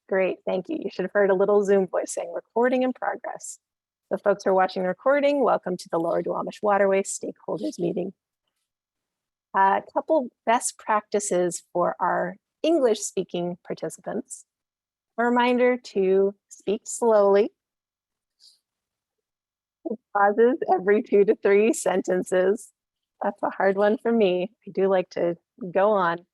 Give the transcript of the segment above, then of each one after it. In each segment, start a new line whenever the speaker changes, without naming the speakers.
Great, thank you. You should have heard a little Zoom voice saying recording in progress. The folks who are watching the recording, welcome to the Lower Duwamish Waterway Stakeholders meeting. A couple best practices for our English speaking participants. A reminder to speak slowly. Pauses every 2 to 3 sentences. That's a hard one for me. I do like to go on.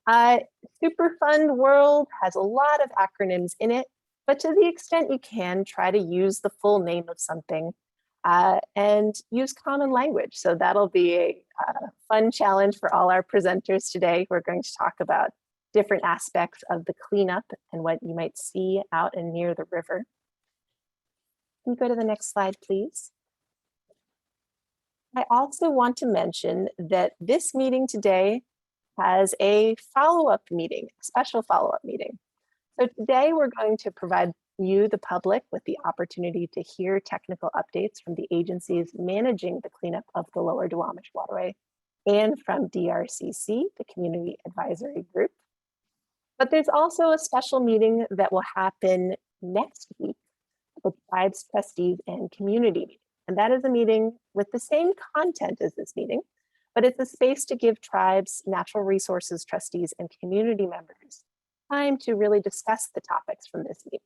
Superfund World has a lot of acronyms in it, but to the extent you can, try to use the full name of something and use common language. So that'll be a fun challenge for all our presenters today. We're going to talk about different aspects of the cleanup and what you might see out and near the river. Can you go to the next slide, please? I also want to mention that this meeting today has a follow-up meeting, a special follow-up meeting. So today we're going to provide you, the public, with the opportunity to hear technical updates from the agencies managing the cleanup of the Lower Duwamish Waterway and from DRCC, the Community Advisory Group. But there's also a special meeting that will happen next week with tribes, trustees, and community meeting. And that is a meeting with the same content as this meeting, but it's a space to give tribes, natural resources trustees, and community members time to really discuss the topics from this meeting.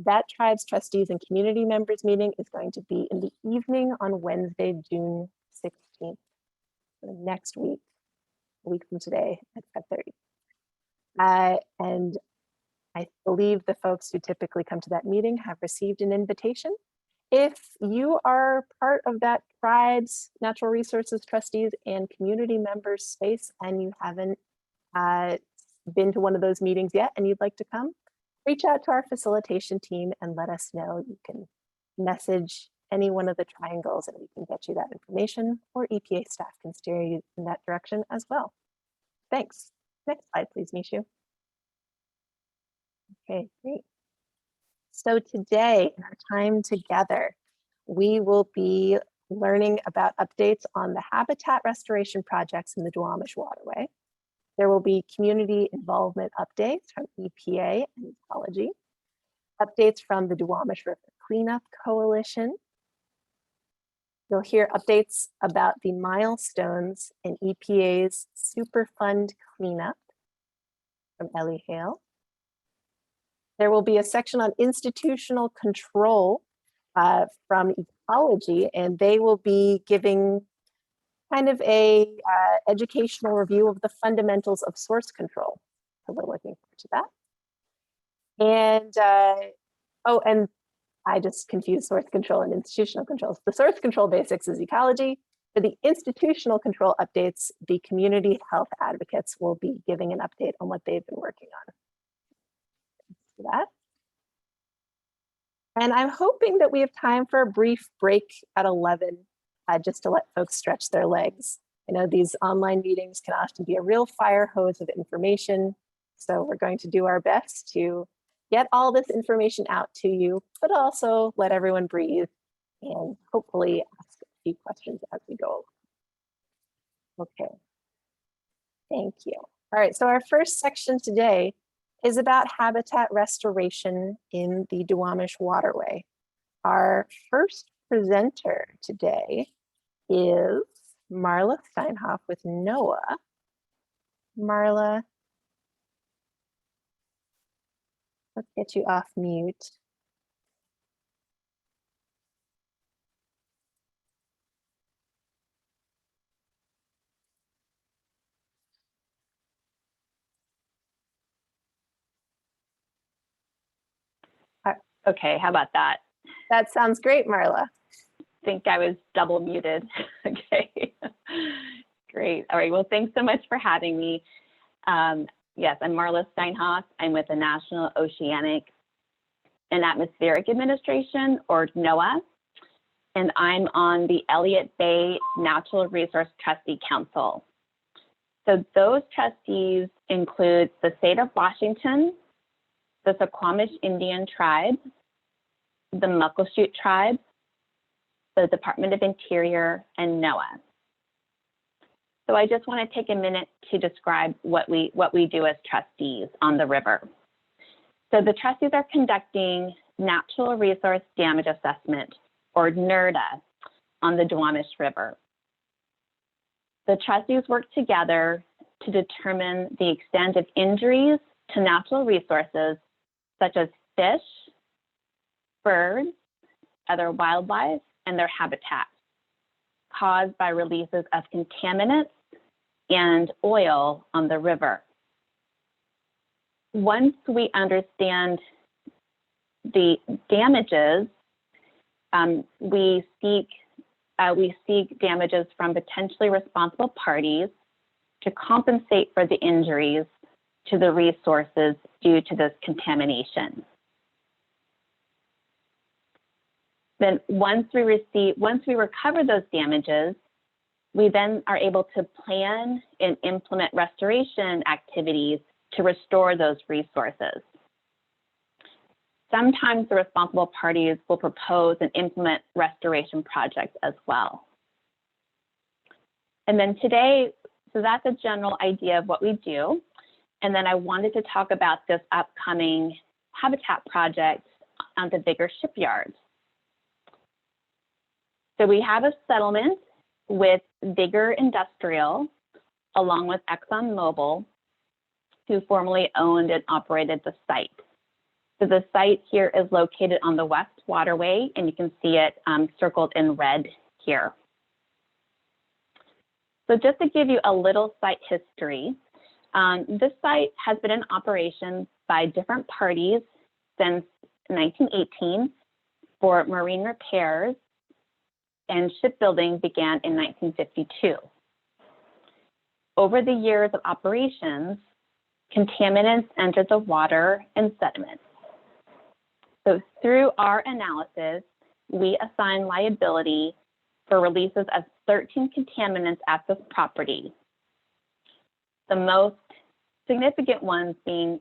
That tribes, trustees, and community members meeting is going to be in the evening on Wednesday, June 16th, next week, a week from today at 5:30. And I believe the folks who typically come to that meeting have received an invitation. If you are part of that tribes, natural resources trustees, and community members space and you haven't been to one of those meetings yet and you'd like to come, reach out to our facilitation team and let us know. You can message any one of the triangles and we can get you that information, or EPA staff can steer you in that direction as well. Thanks. Next slide, please, Mishu. Okay, great. So today, in our time together, we will be learning about updates on the habitat restoration projects in the Duwamish Waterway. There will be community involvement updates from EPA and ecology, updates from the Duwamish River Cleanup Coalition. You'll hear updates about the milestones in EPA's Superfund cleanup from Ellie Hale. There will be a section on institutional control from ecology, and they will be giving kind of a educational review of the fundamentals of source control. So we're looking forward to that. And, oh, and I just confused source control and institutional controls. The source control basics is ecology. For the institutional control updates, the community health advocates will be giving an update on what they've been working on. That. And I'm hoping that we have time for a brief break at 11, just to let folks stretch their legs. I know these online meetings can often be a real fire hose of information, so we're going to do our best to get all this information out to you, but also let everyone breathe and hopefully ask a few questions as we go. Okay, thank you. All right, so our first section today is about habitat restoration in the Duwamish Waterway. Our first presenter today is Marla Steinhoff with NOAA. Marla, let's get you off mute.
Okay, how about that?
That sounds great, Marla.
I think I was double muted. Okay, great. All right, well, thanks so much for having me. Yes, I'm Marla Steinhoff. I'm with the National Oceanic and Atmospheric Administration, or NOAA, and I'm on the Elliott Bay Natural Resource Trustee Council. So those trustees include the state of Washington, the Suquamish Indian Tribe, the Muckleshoot Tribe, the Department of Interior, and NOAA. So I just want to take a minute to describe what we do as trustees on the river. So the trustees are conducting Natural Resource Damage Assessment, or NRDA, on the Duwamish River. The trustees work together to determine the extent of injuries to natural resources, such as fish, birds, other wildlife, and their habitats, caused by releases of contaminants and oil on the river. Once we understand the damages, we seek damages from potentially responsible parties to compensate for the injuries to the resources due to this contamination. Then once we recover those damages, we then are able to plan and implement restoration activities to restore those resources. Sometimes the responsible parties will propose and implement restoration projects as well. And then today, so that's a general idea of what we do. And then I wanted to talk about this upcoming habitat project on the bigger shipyards. So we have a settlement with Bigger Industrial, along with ExxonMobil, who formerly owned and operated the site. So the site here is located on the West Waterway, and you can see it circled in red here. So just to give you a little site history, this site has been in operation by different parties since 1918 for marine repairs, and shipbuilding began in 1952. Over the years of operations, contaminants entered the water and sediment. So through our analysis, we assign liability for releases of 13 contaminants at this property. The most significant ones being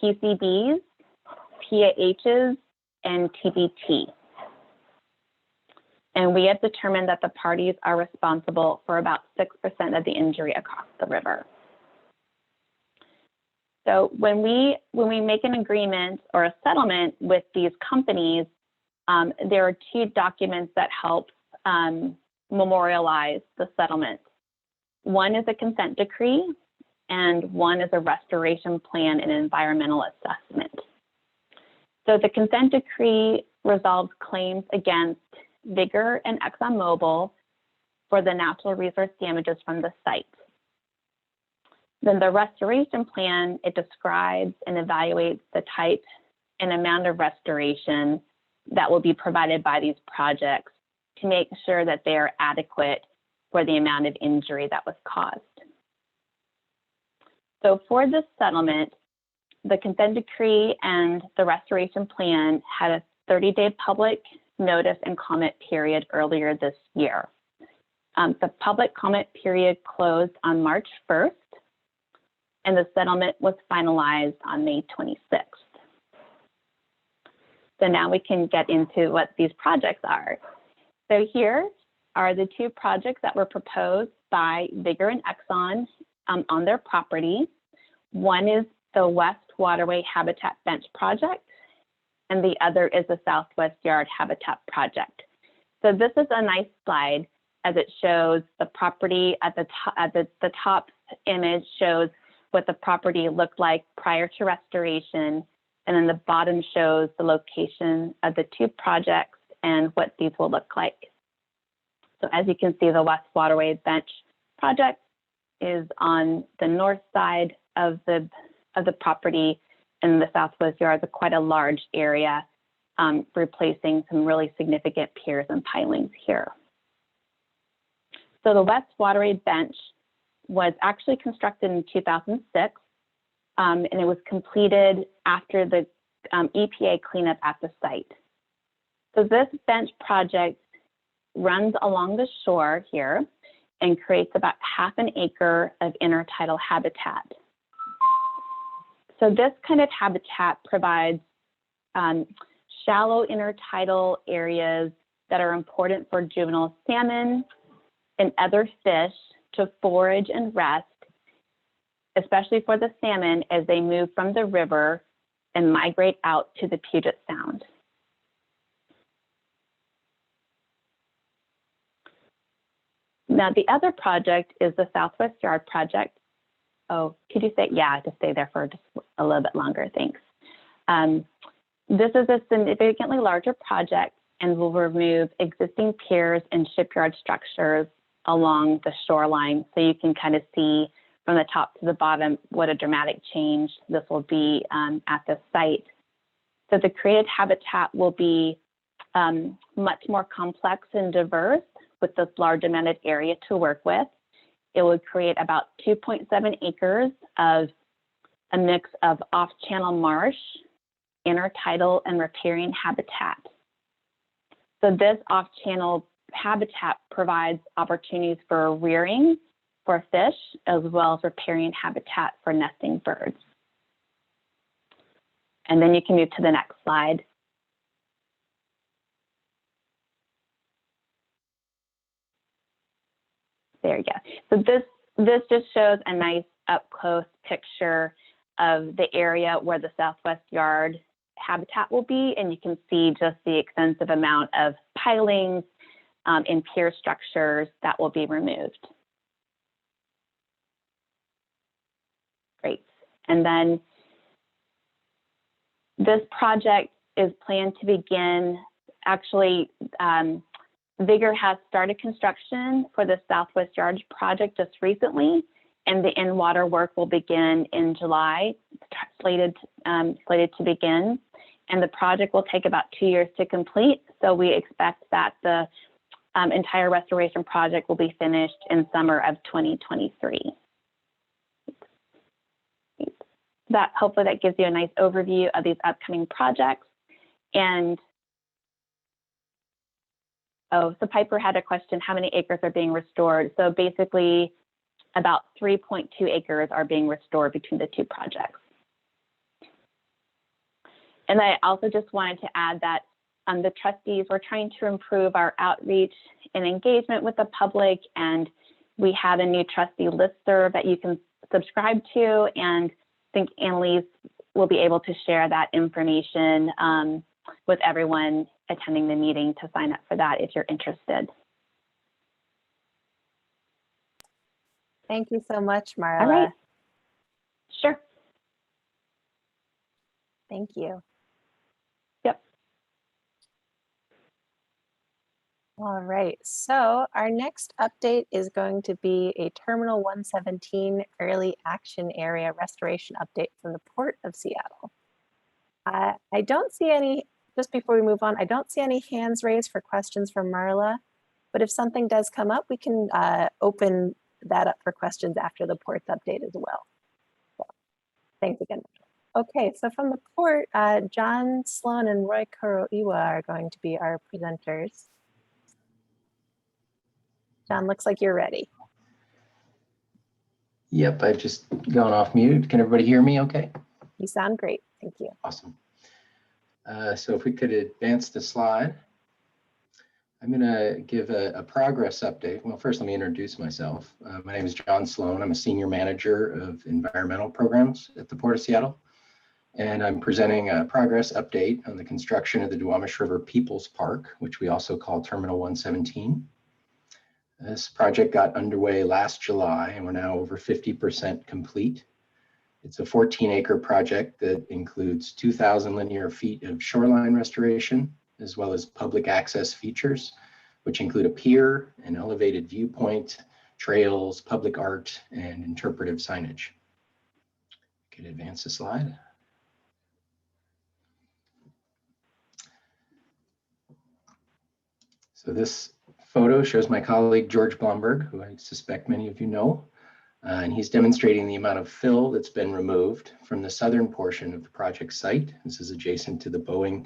PCBs, PAHs, and TBT. And we have determined that the parties are responsible for about 6% of the injury across the river. So when we make an agreement or a settlement with these companies, there are two documents that help memorialize the settlement. One is a consent decree, and one is a restoration plan and environmental assessment. So the consent decree resolves claims against Bigger and ExxonMobil for the natural resource damages from the site. Then the restoration plan, it describes and evaluates the type and amount of restoration that will be provided by these projects to make sure that they are adequate for the amount of injury that was caused. So for this settlement, the consent decree and the restoration plan had a 30-day public notice and comment period earlier this year. The public comment period closed on March 1st, and the settlement was finalized on May 26th. So now we can get into what these projects are. So here are the two projects that were proposed by Bigger and Exxon on their property. One is the West Waterway Habitat Bench Project, and the other is the Southwest Yard Habitat Project. So this is a nice slide as it shows the property at the top image shows what the property looked like prior to restoration, and then the bottom shows the location of the two projects and what these will look like. So as you can see, the West Waterway Bench Project is on the north side of the property, and the Southwest Yard is quite a large area, replacing some really significant piers and pilings here. So the West Waterway Bench was actually constructed in 2006, and it was completed after the EPA cleanup at the site. So this bench project runs along the shore here and creates about ½ an acre of intertidal habitat. So this kind of habitat provides shallow intertidal areas that are important for juvenile salmon and other fish to forage and rest, especially for the salmon as they move from the river and migrate out to the Puget Sound. Now, the other project is the Southwest Yard project. Oh, could you say, yeah, to stay there for just a little bit longer, thanks. This is a significantly larger project and will remove existing piers and shipyard structures along the shoreline. So you can kind of see from the top to the bottom what a dramatic change this will be at this site. So the created habitat will be much more complex and diverse with this large amount of area to work with. It would create about 2.7 acres of a mix of off-channel marsh, intertidal, and riparian habitat. So this off-channel habitat provides opportunities for rearing for fish, as well as riparian habitat for nesting birds. And then you can move to the next slide. There you go. So this just shows a nice up-close picture of the area where the Southwest Yard habitat will be, and you can see just the extensive amount of pilings and pier structures that will be removed. Great. And then this project is planned to begin, actually, Vigor has started construction for the Southwest Yard project just recently, and the in-water work will begin in July, slated to begin. And the project will take about 2 years to complete. So we expect that the entire restoration project will be finished in summer of 2023. Hopefully that gives you a nice overview of these upcoming projects. And oh, so Piper had a question, how many acres are being restored? So basically about 3.2 acres are being restored between the two projects. And I also just wanted to add that the trustees were trying to improve our outreach and engagement with the public, and we have a new trustee listserv that you can subscribe to, and I think Annalise will be able to share that information with everyone attending the meeting to sign up for that if you're interested.
Thank you so much, Marla.
All right. Sure.
Thank you.
Yep.
All right, so our next update is going to be a Terminal 117 Early Action Area Restoration update from the Port of Seattle. I don't see any, just before we move on, I don't see any hands raised for questions from Marla, but if something does come up, we can open that up for questions after the port's update as well. So, thanks again. Okay, so from the port, John Sloan and Roy Kuroiwa are going to be our presenters. John, looks like you're ready.
Yep, I've just gone off mute. Can everybody hear me okay?
You sound great, thank you.
Awesome. So if we could advance the slide. I'm going to give a progress update. Well, first let me introduce myself. My name is John Sloan. I'm a senior manager of environmental programs at the Port of Seattle. And I'm presenting a progress update on the construction of the Duwamish River People's Park, which we also call Terminal 117. This project got underway last July, and we're now over 50% complete. It's a 14-acre project that includes 2,000 linear feet of shoreline restoration, as well as public access features, which include a pier, an elevated viewpoint, trails, public art, and interpretive signage. Can advance the slide. So this photo shows my colleague, George Blomberg, who I suspect many of you know. And he's demonstrating the amount of fill that's been removed from the southern portion of the project site. This is adjacent to the Boeing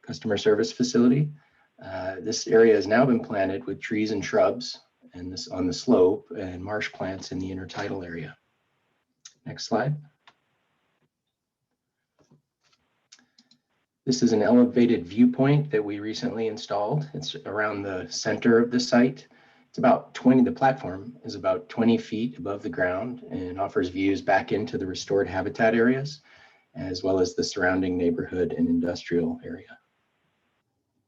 customer service facility. This area has now been planted with trees and shrubs, and this on the slope, and marsh plants in the intertidal area. Next slide. This is an elevated viewpoint that we recently installed. It's around the center of the site. It's about 20, the platform is about 20 feet above the ground and offers views back into the restored habitat areas. as well as the surrounding neighborhood and industrial area.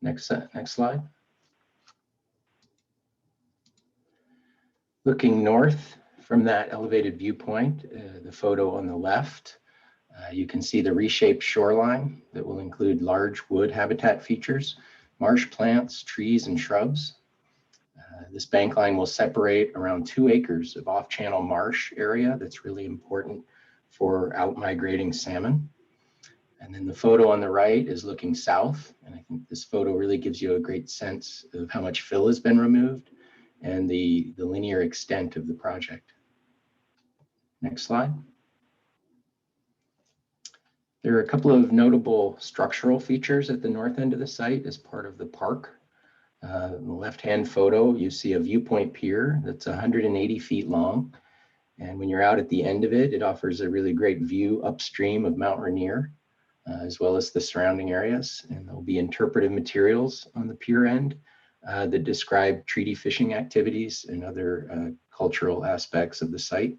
Next slide. Looking north from that elevated viewpoint, the photo on the left, you can see the reshaped shoreline that will include large wood habitat features, marsh plants, trees, and shrubs. This bank line will separate around 2 acres of off-channel marsh area that's really important for out-migrating salmon. And then the photo on the right is looking south, and I think this photo really gives you a great sense of how much fill has been removed and the linear extent of the project. Next slide. There are a couple of notable structural features at the north end of the site as part of the park. In the left-hand photo, you see a viewpoint pier that's 180 feet long. And when you're out at the end of it, it offers a really great view upstream of Mount Rainier, as well as the surrounding areas. And there'll be interpretive materials on the pier end that describe treaty fishing activities and other cultural aspects of the site.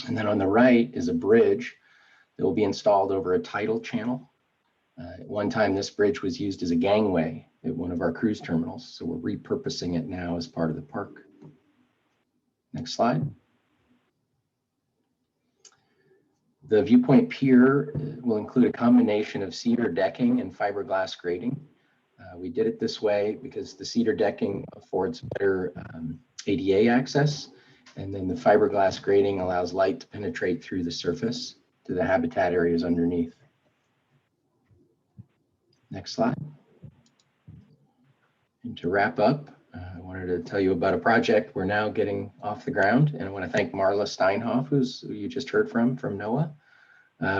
And then on the right is a bridge that will be installed over a tidal channel. At one time, this bridge was used as a gangway at one of our cruise terminals, so we're repurposing it now as part of the park. Next slide. The viewpoint pier will include a combination of cedar decking and fiberglass grating. We did it this way because the cedar decking affords better ADA access, and then the fiberglass grating allows light to penetrate through the surface to the habitat areas underneath. Next slide. And to wrap up, I wanted to tell you about a project we're now getting off the ground, and I want to thank Marla Steinhoff, who you just heard from NOAA,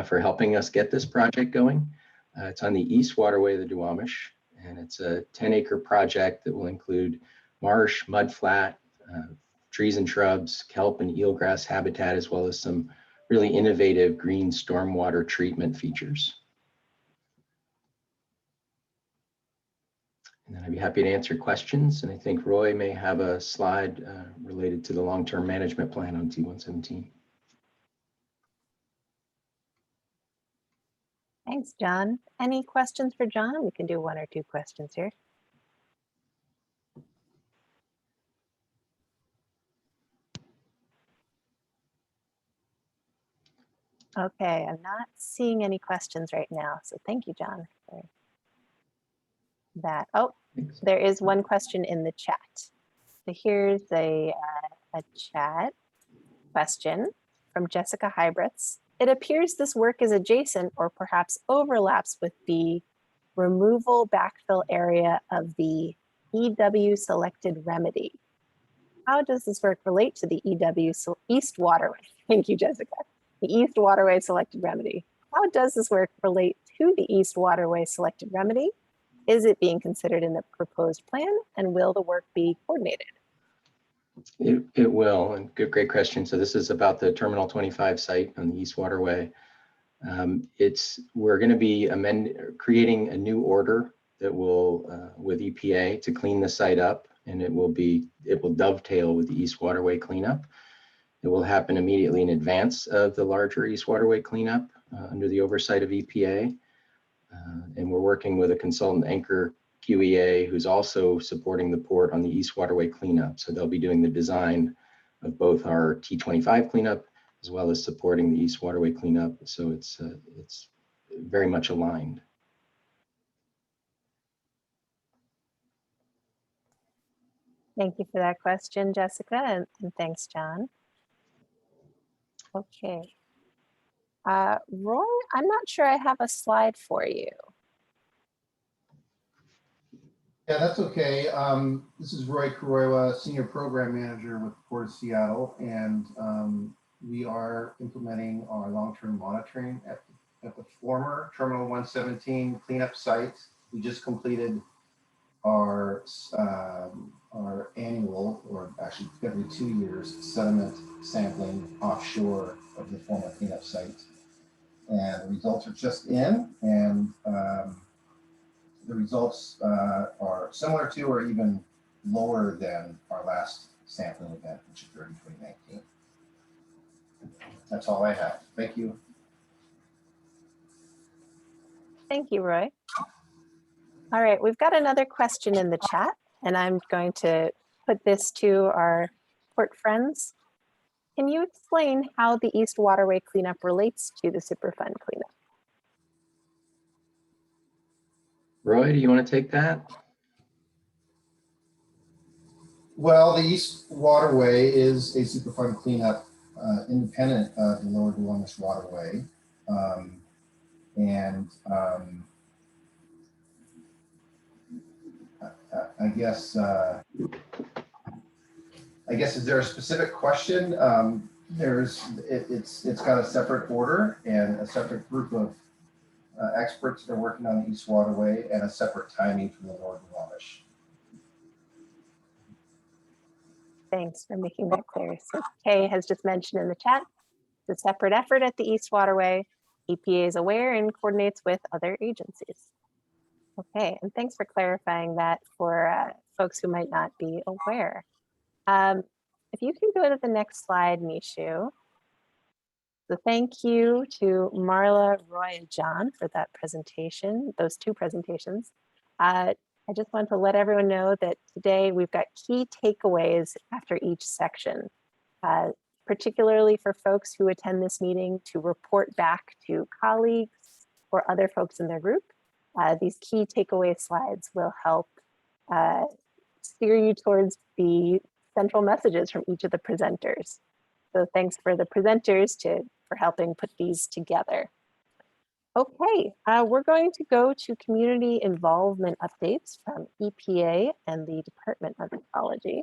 for helping us get this project going. It's on the East Waterway of the Duwamish, and it's a 10-acre project that will include marsh, mudflat, trees and shrubs, kelp and eelgrass habitat, as well as some really innovative green stormwater treatment features. And then I'd be happy to answer questions. And I think Roy may have a slide related to the long-term management plan on T117.
Thanks, John. Any questions for John? We can do 1 or 2 questions here. Okay, I'm not seeing any questions right now, so thank you, John, for that. Oh, there is one question in the chat. So here's a chat question from Jessica Hybrits. It appears this work is adjacent or perhaps overlaps with the removal backfill area of the EW selected remedy. How does this work relate to the EW East Waterway? Thank you, Jessica. The East Waterway selected remedy. How does this work relate to the East Waterway selected remedy? Is it being considered in the proposed plan, and will the work be coordinated?
It will, and great question. So this is about the Terminal 25 site on the East Waterway. We're going to be creating a new order that will, with EPA, to clean the site up, and it will dovetail with the East Waterway cleanup. It will happen immediately in advance of the larger East Waterway cleanup under the oversight of EPA. And we're working with a consultant, Anchor QEA, who's also supporting the port on the East Waterway cleanup. So they'll be doing the design of both our T25 cleanup as well as supporting the East Waterway cleanup. So it's very much aligned.
Thank you for that question, Jessica, and thanks, John. Okay. Roy, I'm not sure I have a slide for you.
Yeah, that's okay. This is Roy Karoiwa, Senior Program Manager with the Port of Seattle, and we are implementing our long-term monitoring at the former Terminal 117 cleanup site. We just completed our annual, or actually every 2 years, sediment sampling offshore of the former cleanup site. And the results are just in, and the results are similar to or even lower than our last sampling event, which occurred in 2019. That's all I have. Thank you.
Thank you, Roy. All right, we've got another question in the chat, and I'm going to put this to our port friends. Can you explain how the East Waterway cleanup relates to the Superfund cleanup?
Roy, do you want to take that?
Well, the East Waterway is a Superfund cleanup independent of the Lower Duwamish Waterway. I guess is there a specific question? It's got a separate order and a separate group of experts that are working on the East Waterway and a separate timing from the Lower Duwamish.
Thanks for making that clear. So Kay has just mentioned in the chat, it's a separate effort at the East Waterway. EPA is aware and coordinates with other agencies. Okay, and thanks for clarifying that for folks who might not be aware. If you can go to the next slide, Nishu. So thank you to Marla, Roy, and John for that presentation, those two presentations. I just want to let everyone know that today we've got key takeaways after each section, particularly for folks who attend this meeting to report back to colleagues or other folks in their group. These key takeaway slides will help steer you towards the central messages from each of the presenters. So thanks for the presenters for helping put these together. Okay, we're going to go to community involvement updates from EPA and the Department of Ecology.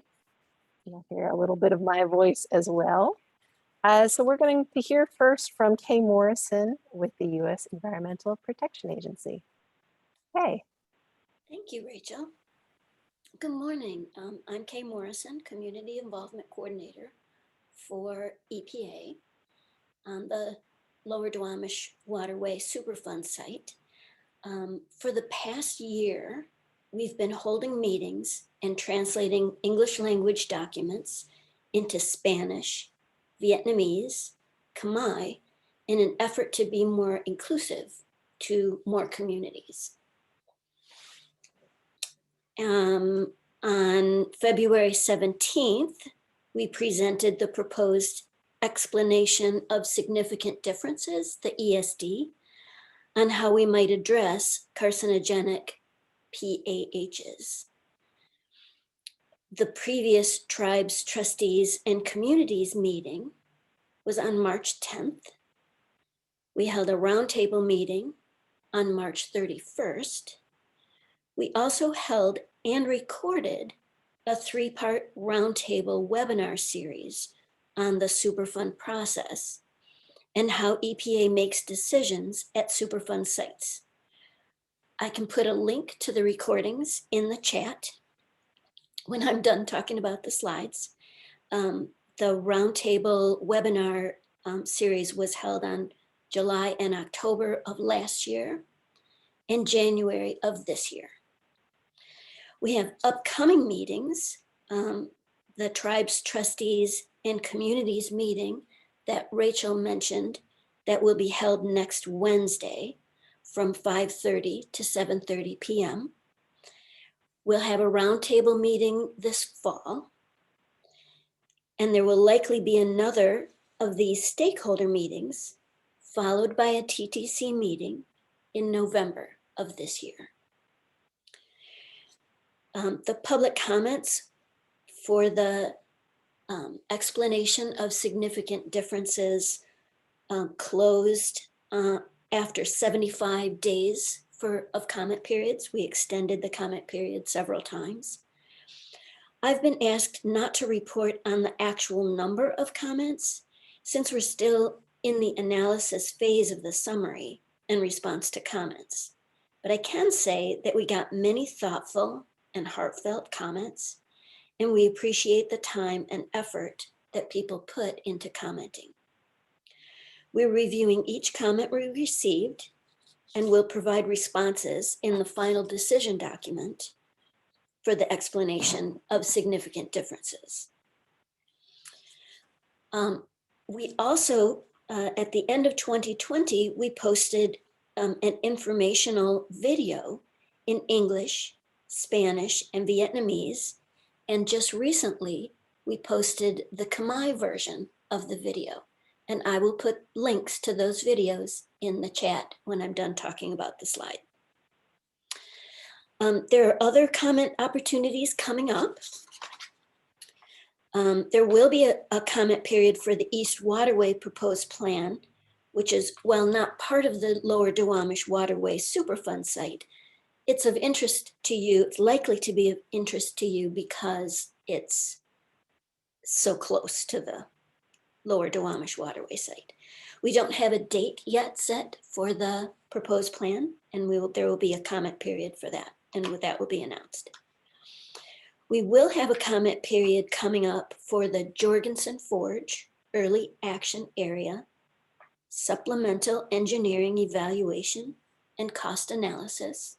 You'll hear a little bit of my voice as well. So we're going to hear first from Kay Morrison with the U.S. Environmental Protection Agency. Kay.
Thank you, Rachel. Good morning. I'm Kay Morrison, Community Involvement Coordinator for EPA on the Lower Duwamish Waterway Superfund site. For the past year, we've been holding meetings and translating English language documents into Spanish, Vietnamese, Khmer, in an effort to be more inclusive to more communities. On February 17th, we presented the proposed explanation of significant differences, the ESD, on how we might address carcinogenic PAHs. The previous tribes, trustees, and communities meeting was on March 10th. We held a roundtable meeting on March 31st. We also held and recorded a 3-part roundtable webinar series on the Superfund process and how EPA makes decisions at Superfund sites. I can put a link to the recordings in the chat when I'm done talking about the slides. The roundtable webinar series was held on July and October of last year and January of this year. We have upcoming meetings, the tribes, trustees, and communities meeting that Rachel mentioned that will be held next Wednesday from 5:30 to 7:30 p.m. We'll have a roundtable meeting this fall, and there will likely be another of these stakeholder meetings followed by a TTC meeting in November of this year. The public comments for the explanation of significant differences closed after 75 days of comment periods. We extended the comment period several times. I've been asked not to report on the actual number of comments since we're still in the analysis phase of the summary in response to comments. But I can say that we got many thoughtful and heartfelt comments, and we appreciate the time and effort that people put into commenting. We're reviewing each comment we received and will provide responses in the final decision document for the explanation of significant differences. We also, at the end of 2020, we posted an informational video in English, Spanish, and Vietnamese. And just recently, we posted the Khmer version of the video. And I will put links to those videos in the chat when I'm done talking about the slide. There are other comment opportunities coming up. There will be a comment period for the East Waterway proposed plan, which is, while not part of the Lower Duwamish Waterway Superfund site, it's of interest to you. It's likely to be of interest to you because it's so close to the Lower Duwamish Waterway site. We don't have a date yet set for the proposed plan, and there will be a comment period for that, and that will be announced. We will have a comment period coming up for the Jorgensen Forge Early Action Area Supplemental Engineering Evaluation and Cost Analysis.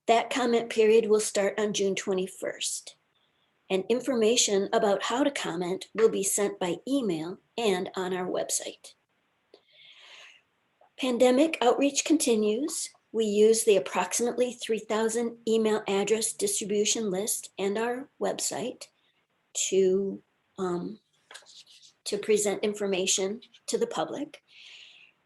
That comment period will start on June 21st. And information about how to comment will be sent by email and on our website. Pandemic outreach continues. We use the approximately 3,000 email address distribution list and our website to present information to the public.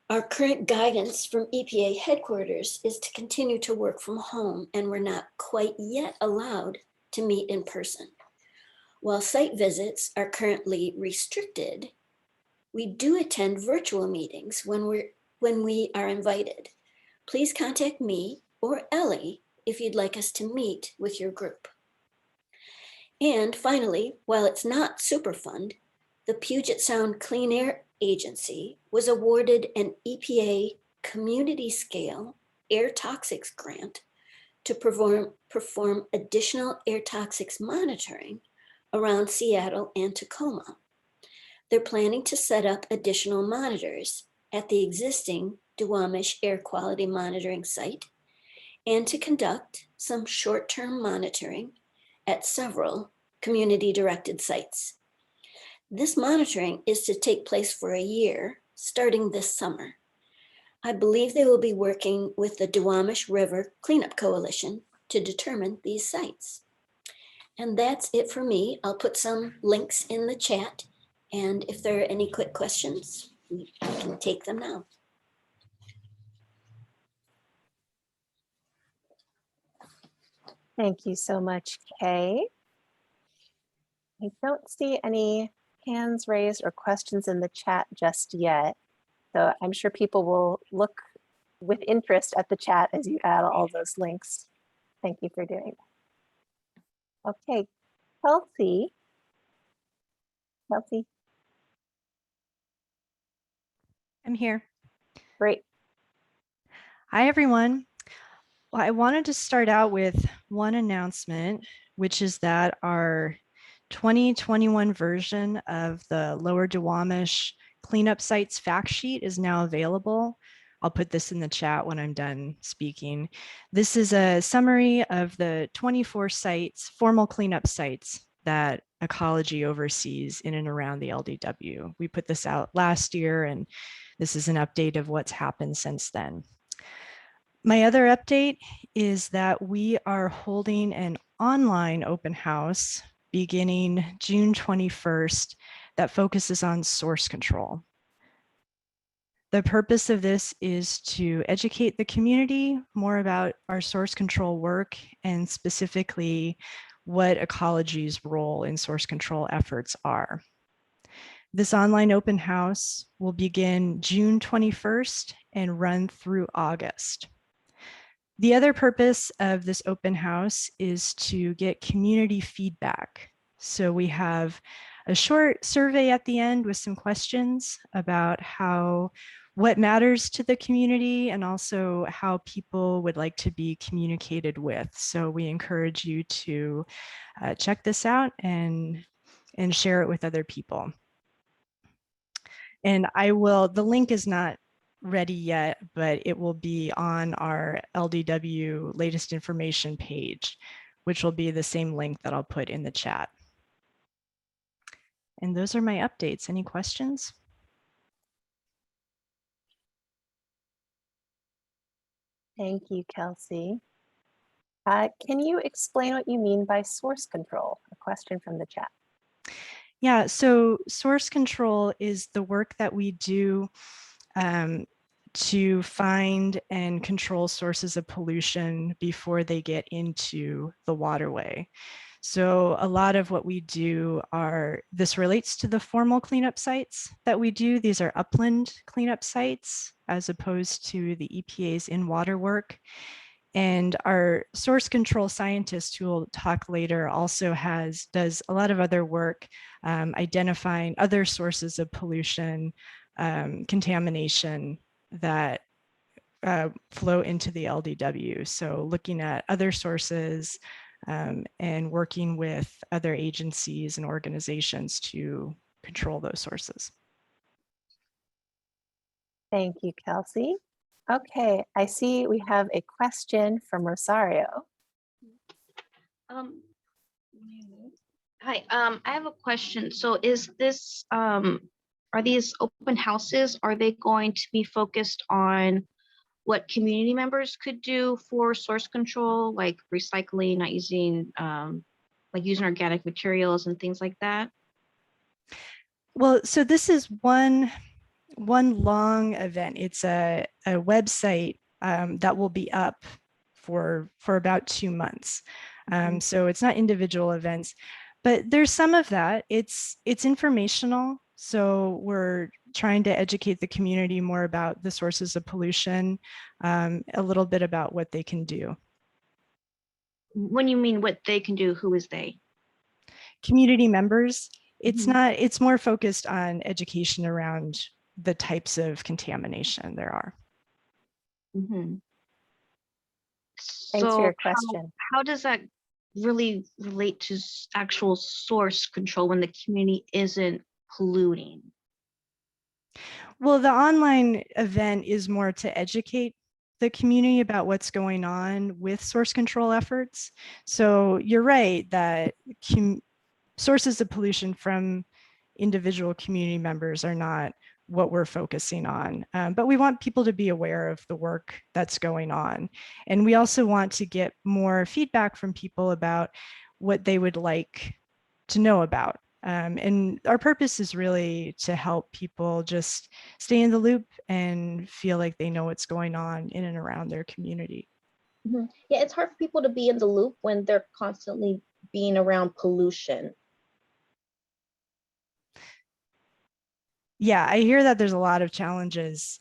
Our current guidance from EPA headquarters is to continue to work from home, and we're not quite yet allowed to meet in person. While site visits are currently restricted, we do attend virtual meetings when we are invited. Please contact me or Ellie if you'd like us to meet with your group. And finally, while it's not Superfund, the Puget Sound Clean Air Agency was awarded an EPA community scale air toxics grant to perform additional air toxics monitoring around Seattle and Tacoma. They're planning to set up additional monitors at the existing Duwamish Air Quality Monitoring site and to conduct some short-term monitoring at several community-directed sites. This monitoring is to take place for a year, starting this summer. I believe they will be working with the Duwamish River Cleanup Coalition to determine these sites. And that's it for me. I'll put some links in the chat, and if there are any quick questions, we can take them now.
Thank you so much, Kay. I don't see any hands raised or questions in the chat just yet. So I'm sure people will look with interest at the chat as you add all those links. Thank you for doing that. Okay, Kelsey. Kelsey.
I'm here.
Great.
Hi, everyone. Well, I wanted to start out with one announcement, which is that our 2021 version of the Lower Duwamish Cleanup Sites fact sheet is now available. I'll put this in the chat when I'm done speaking. This is a summary of the 24 sites, formal cleanup sites that Ecology oversees in and around the LDW. We put this out last year, and this is an update of what's happened since then. My other update is that we are holding an online open house beginning June 21st that focuses on source control. The purpose of this is to educate the community more about our source control work and specifically what Ecology's role in source control efforts are. This online open house will begin June 21st and run through August. The other purpose of this open house is to get community feedback. So we have a short survey at the end with some questions about what matters to the community and also how people would like to be communicated with. So we encourage you to check this out and share it with other people. And the link is not ready yet, but it will be on our LDW latest information page, which will be the same link that I'll put in the chat. And those are my updates. Any questions?
Thank you, Kelsey. Can you explain what you mean by source control? A question from the chat.
Yeah, so source control is the work that we do to find and control sources of pollution before they get into the waterway. So a lot of what we do this relates to the formal cleanup sites that we do. These are upland cleanup sites as opposed to the EPA's in-water work. And our source control scientist, who will talk later, also does a lot of other work identifying other sources of pollution, contamination that flow into the LDW. So looking at other sources and working with other agencies and organizations to control those sources.
Thank you, Kelsey. Okay, I see we have a question from Rosario.
Hi, I have a question. So is this, are these open houses, are they going to be focused on what community members could do for source control, like recycling, not using, like using organic materials and things like that?
Well, so this is one long event. It's a website that will be up for about 2 months. So it's not individual events, but there's some of that. It's informational. So we're trying to educate the community more about the sources of pollution, a little bit about what they can do.
When you mean what they can do, who is they?
Community members. It's more focused on education around the types of contamination there are.
Thanks for your question.
How does that really relate to actual source control when the community isn't polluting?
Well, the online event is more to educate the community about what's going on with source control efforts. So you're right that sources of pollution from individual community members are not what we're focusing on. But we want people to be aware of the work that's going on. And we also want to get more feedback from people about what they would like to know about. And our purpose is really to help people just stay in the loop and feel like they know what's going on in and around their community.
Yeah, it's hard for people to be in the loop when they're constantly being around pollution.
Yeah, I hear that there's a lot of challenges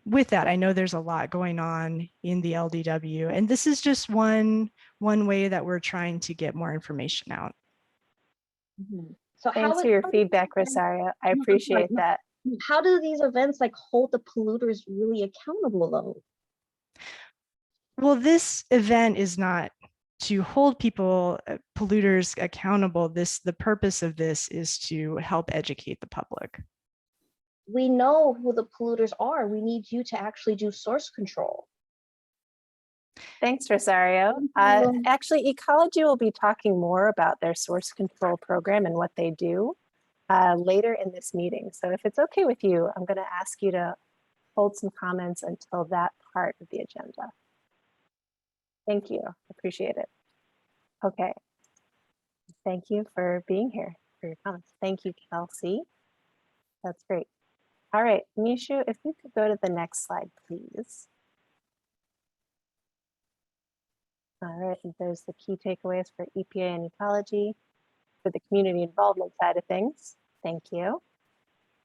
with that. I know there's a lot going on in the LDW, and this is just one way that we're trying to get more information out.
So
thanks for your feedback, Rosario. I appreciate that.
How do these events like hold the polluters really accountable though?
Well, this event is not to hold people, polluters accountable. The purpose of this is to help educate the public.
We know who the polluters are. We need you to actually do source control.
Thanks, Rosario. Actually, Ecology will be talking more about their source control program and what they do later in this meeting. So if it's okay with you, I'm going to ask you to hold some comments until that part of the agenda. Thank you. Appreciate it. Okay. Thank you for being here, for your comments. Thank you, Kelsey. That's great. All right, Mishu, if you could go to the next slide, please. All right, there's the key takeaways for EPA and ecology for the community involvement side of things. Thank you.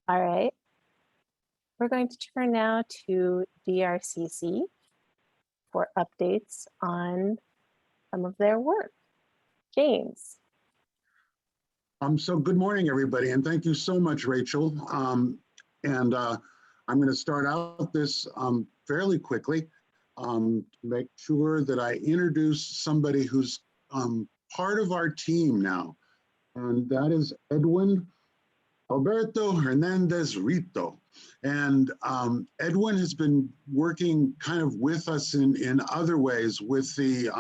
All right, we're going to turn now to DRCC for updates on some of their work. James.
So good morning, everybody, and thank you so much, Rachel. I'm going to start out this fairly quickly to make sure that I introduce somebody who's part of our team now, and that is Edwin Alberto Hernandez Rito. And Edwin has been working kind of with us in other ways with the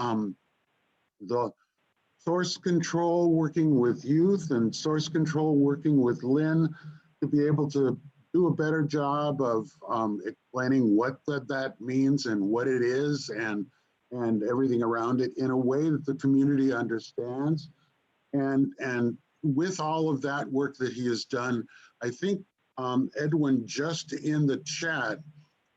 source control, working with youth, and source control, working with Lynn to be able to do a better job of explaining what that means and what it is and everything around it in a way that the community understands. And with all of that work that he has done, I think Edwin just in the chat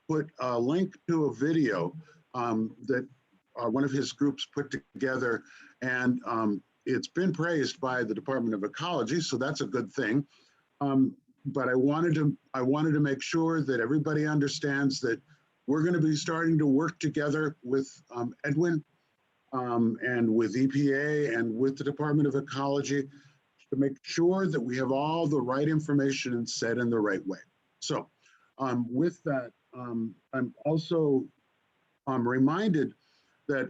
put a link to a video that one of his groups put together, and it's been praised by the Department of Ecology, so that's a good thing. But I wanted to make sure that everybody understands that we're going to be starting to work together with Edwin and with EPA and with the Department of Ecology to make sure that we have all the right information and said in the right way. So with that, I'm also reminded that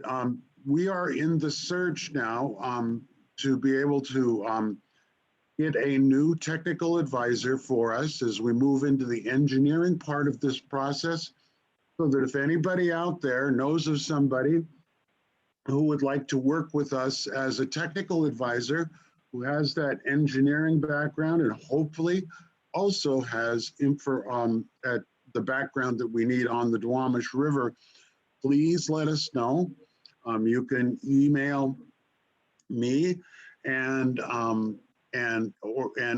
we are in the surge now to be able to get a new technical advisor for us as we move into the engineering part of this process, so that if anybody out there knows of somebody who would like to work with us as a technical advisor, who has that engineering background and hopefully also has at the background that we need on the Duwamish River, please let us know. You can email me and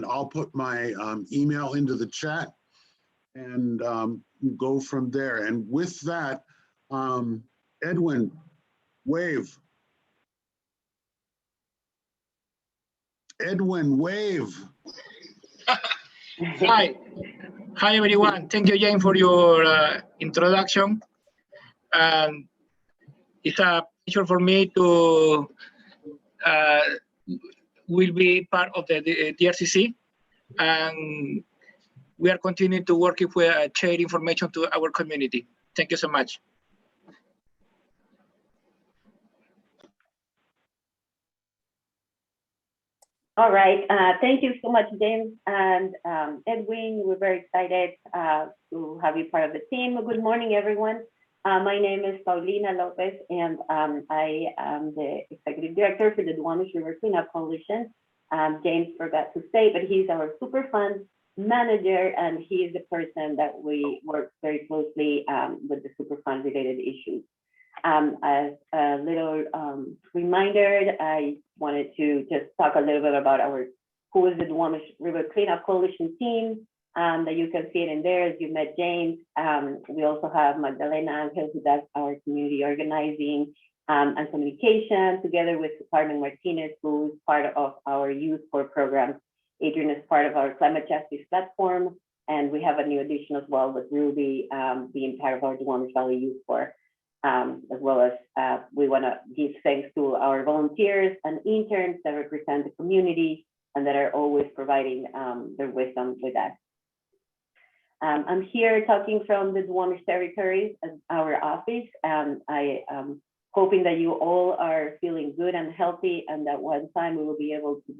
I'll put my email into the chat and go from there. And with that, Edwin, wave. Edwin, wave.
Hi everyone. Thank you, Jane, for your introduction. And it's a pleasure for me to will be part of the DRCC, and we are continuing to work if we share information to our community. Thank you so much.
All right, thank you so much, James and Edwin. We're very excited to have you part of the team. Good morning, everyone. My name is Paulina Lopez, and I am the Executive Director for the Duwamish River Cleanup Coalition. James forgot to say, but he's our Superfund manager, and he is the person that we work very closely with the Superfund related issues. As a little reminder, I wanted to just talk a little bit about who is the Duwamish River Cleanup Coalition team. That you can see it in there as you met James. We also have Magdalena Angel, who does our community organizing and communication, together with Carmen Martinez, who is part of our youth corps program. Adrian is part of our climate justice platform, and we have a new addition as well with Ruby being part of our Duwamish Valley Youth Corps, as well as we want to give thanks to our volunteers and interns that represent the community and that are always providing their wisdom with us. I'm here talking from the Duwamish territories as our office. I am hoping that you all are feeling good and healthy, and that one time we will be able to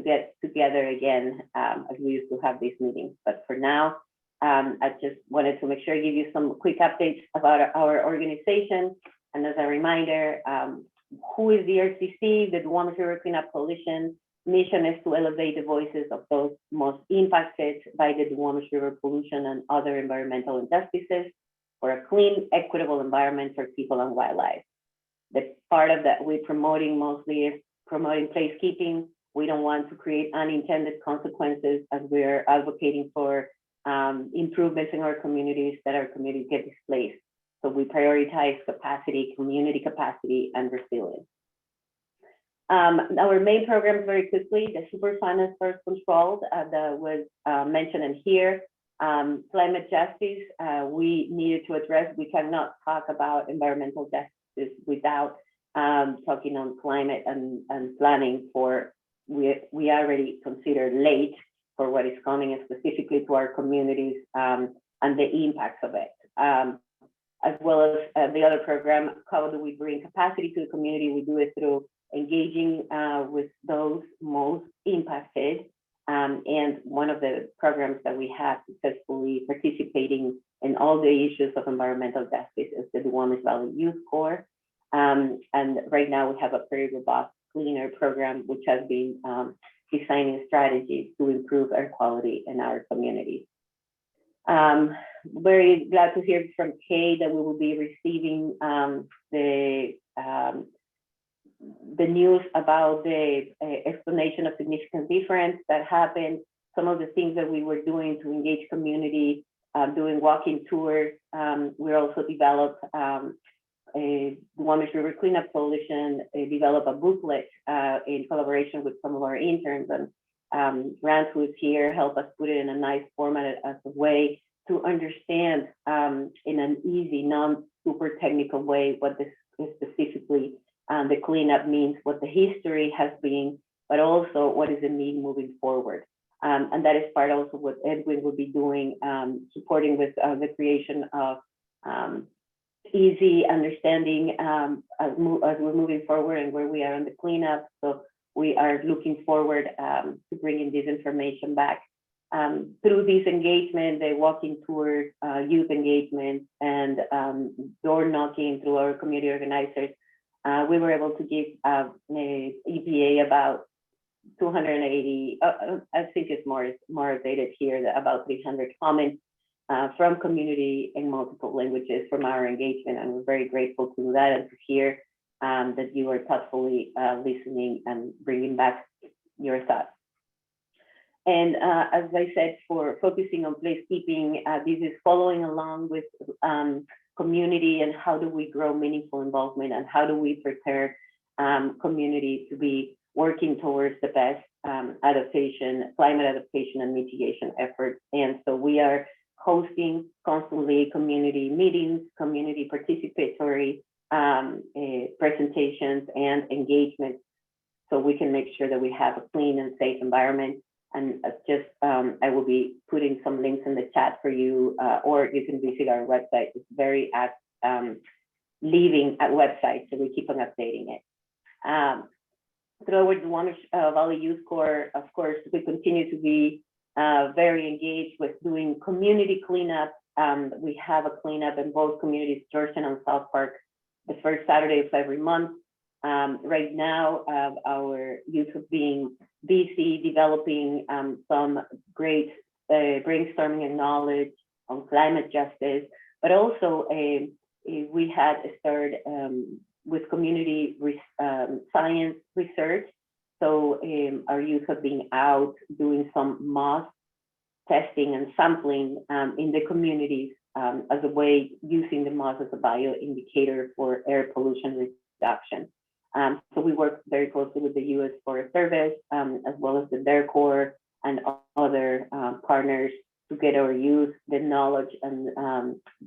get together again as we used to have these meetings. But for now, I just wanted to make sure I give you some quick updates about our organization. And as a reminder, who is the DRCC? The Duwamish River Cleanup Coalition mission is to elevate the voices of those most impacted by the Duwamish River pollution and other environmental injustices for a clean, equitable environment for people and wildlife. The part of that we're promoting mostly is promoting placekeeping. We don't want to create unintended consequences as we're advocating for improvements in our communities, that our communities get displaced. So we prioritize capacity, community capacity, and resilience. Our main programs, very quickly, the Superfund is first controlled, that was mentioned in here. Climate justice, we needed to address. We cannot talk about environmental justice without talking on climate and planning for, we already consider late for what is coming, and specifically to our communities and the impacts of it. As well as the other program, how do we bring capacity to the community? We do it through engaging with those most impacted. And one of the programs that we have successfully participating in all the issues of environmental justice is the Duwamish Valley Youth Corps. And right now we have a very robust cleaner program, which has been
designing strategies to improve air quality in our communities. Very glad to hear from Kay that we will be receiving the news about the explanation of significant difference that happened, some of the things that we were doing to engage community, doing walking tours. We also developed a Duwamish River Cleanup Coalition, developed a booklet in collaboration with some of our interns, and Grant, who is here, helped us put it in a nice format as a way to understand in an easy, non-super technical way what this is specifically the cleanup means, what the history has been, but also what does it mean moving forward. And that is part also what Edwin will be doing, supporting with the creation of easy understanding as we're moving forward and where we are on the cleanup. So we are looking forward to bringing this information back. Through this engagement, the walking tours, youth engagement, and door knocking through our community organizers, we were able to give EPA about 280, I think it's more updated here, about 300 comments from community in multiple languages from our engagement, and we're very grateful to that and to hear that you are thoughtfully listening and bringing back your thoughts. And as I said, for focusing on placekeeping, this is following along with community and how do we grow meaningful involvement and how do we prepare community to be working towards the best adaptation, climate adaptation and mitigation efforts. And so we are hosting constantly community meetings, community participatory presentations and engagement, so we can make sure that we have a clean and safe environment. And just, I will be putting some links in the chat for you, or you can visit our website. It's very living website, so we keep on updating it. Lower Duwamish Valley Youth Corps, of course, we continue to be very engaged with doing community cleanup. We have a cleanup in both communities, Georgetown and South Park, the first Saturday of every month. Right now, our youth are being busy developing some great brainstorming and knowledge on climate justice, but also we had started with community science research. So our youth have been out doing some moss testing and sampling in the communities as a way, using the moss as a bioindicator for air pollution reduction. So we work very closely with the U.S. Forest Service, as well as the Bear Corps and other partners to get our youth the knowledge and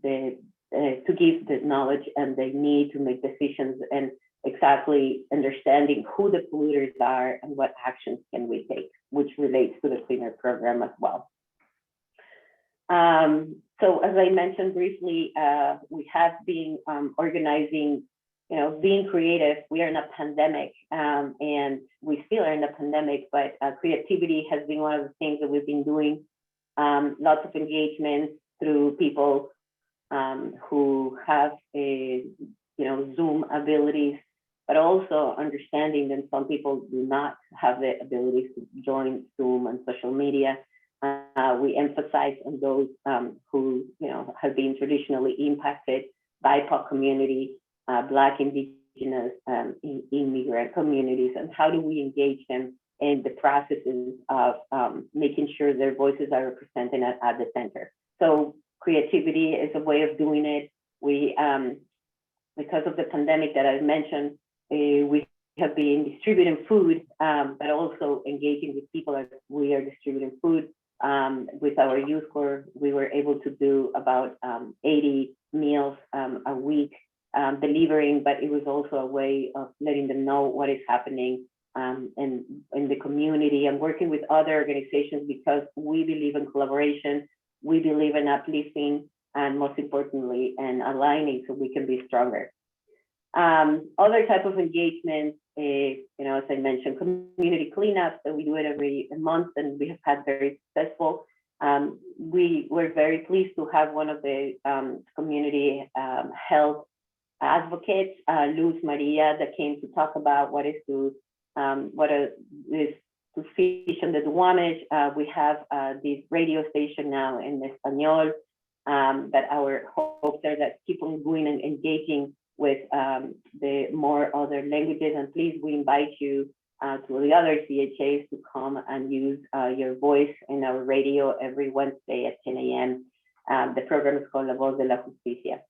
to give the knowledge and they need to make decisions and exactly understanding who the polluters are and what actions can we take, which relates to the cleaner program as well. So as I mentioned briefly, we have been organizing, being creative. We are in a pandemic and we still are in a pandemic, but creativity has been one of the things that we've been doing. Lots of engagement through people who have Zoom abilities, but also understanding that some people do not have the abilities to join Zoom and social media. We emphasize on those who have been traditionally impacted, BIPOC community, Black, Indigenous, immigrant communities, and how do we engage them in the processes of making sure their voices are represented at the center. So creativity is a way of doing it. We, because of the pandemic that I mentioned, we have been distributing food, but also engaging with people as we are distributing food. With our youth corps, we were able to do about 80 meals a week delivering, but it was also a way of letting them know what is happening in the community and working with other organizations, because we believe in collaboration, we believe in uplifting, and most importantly, in aligning so we can be stronger. Other type of engagement, as I mentioned, community cleanups, so we do it every month and we have had very successful. We were very pleased to have one of the community health advocates, Luz Maria, that came to talk about what is to fish on the Duwamish. We have this radio station now in Espanol that our hopes are that keep on going and engaging with the more other languages. And please, we invite you to the other CHAs to come and use your voice in our radio every Wednesday at 10 a.m. The program is called La Voz de la Justicia.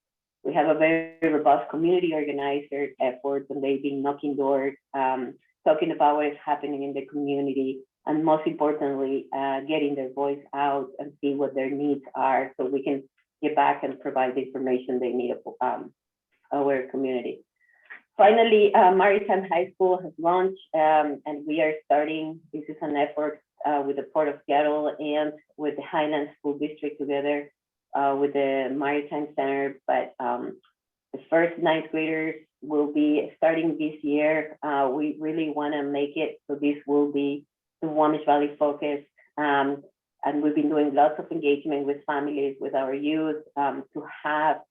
We have a very robust community organizer efforts, and they've been knocking doors, talking about what is happening in the community, and most importantly, getting their voice out and see what their needs are so we can get back and provide the information they need of our community. Finally, Maritime High School has launched, and we are starting, this is an effort with the Port of Seattle and with the Highland School District together with the Maritime Center, but the first ninth graders will be starting this year. We really want to make it so this will be the Duwamish Valley focused, and we've been doing lots of engagement with families, with our youth, to have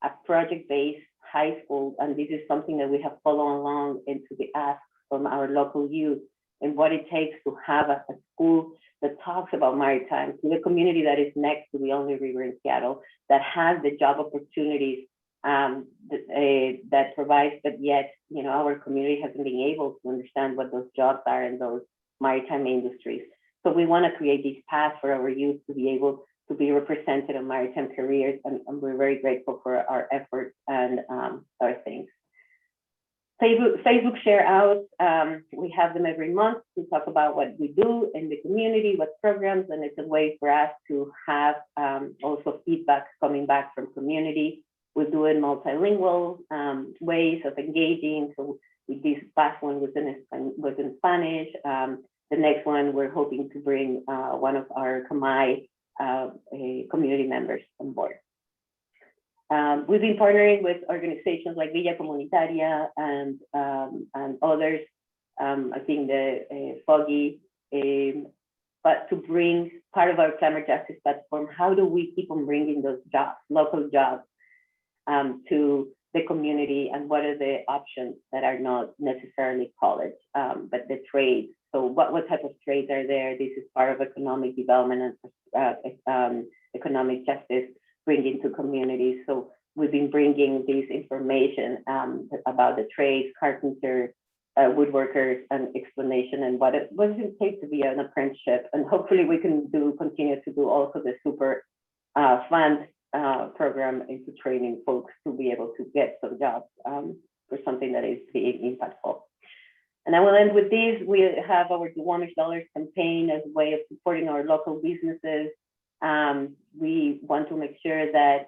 a project-based high school, and this is something that we have followed along into the ask from our local youth and what it takes to have a school that talks about maritime to the community that is next to the only river in Seattle, that has the job opportunities that provides, but yet, you know, our community hasn't been able to understand what those jobs are in those maritime industries. So we want to create these paths for our youth to be able to be represented in maritime careers, and we're very grateful for our efforts and our things. Facebook share outs, we have them every month to talk about what we do in the community, what programs, and it's a way for us to have also feedback coming back from community. We do it multilingual ways of engaging. So this past one was in Spanish. The next one, we're hoping to bring one of our Kamai community members on board. We've been partnering with organizations like Villa Comunitaria and others, I think the Foggy, but to bring part of our climate justice platform, how do we keep on bringing those jobs, local jobs, to the community, and what are the options that are not necessarily college, but the trades. So what type of trades are there? This is part of economic development and economic justice bringing to communities. So we've been bringing this information about the trades, carpenter, woodworkers, and explanation, and what does it take to be an apprenticeship. And hopefully we can continue to do also the super fund program into training folks to be able to get some jobs for something that is being impactful. And I will end with this. We have our Duwamish Dollars campaign as a way of supporting our local businesses. We want to make sure that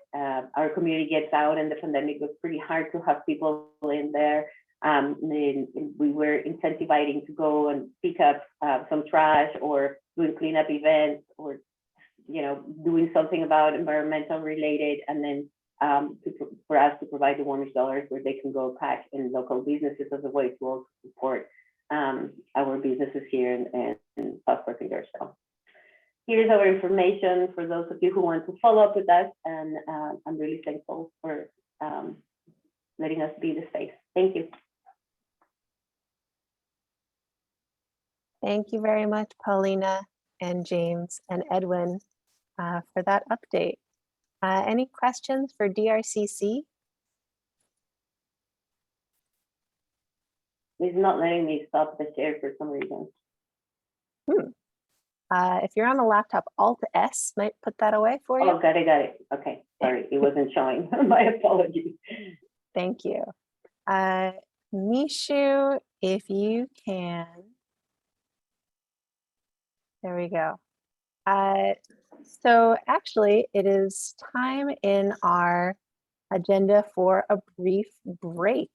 our community gets out, and the pandemic was pretty hard to have people in there. We were incentivizing to go and pick up some trash or doing cleanup events, or doing something about environmental related, and then for us to provide the Duwamish Dollars where they can go pack in local businesses as a way to also support our businesses here in South Park and Georgetown. Here's our information for those of you who want to follow up with us, and I'm really thankful for letting us be the space. Thank you.
Thank you very much, Paulina and James and Edwin, for that update. Any questions for DRCC?
It's not letting me stop the share for some reason.
If you're on a laptop, Alt-S might put that away for you.
Oh, got it. Okay, sorry, it wasn't showing. My apologies.
Thank you. Mishu, if you can. There we go. So actually, it is time in our agenda for a brief break.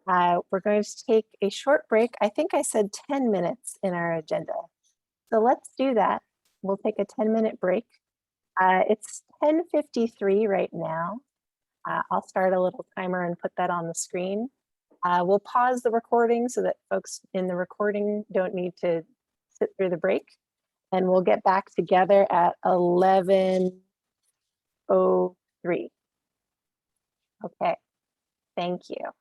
We're going to take a short break. I think I said 10 minutes in our agenda. So let's do that. We'll take a 10-minute break. It's 10:53 right now. I'll start a little timer and put that on the screen. We'll pause the recording so that folks in the recording don't need to sit through the break. And we'll get back together at 11:03. Okay, thank you.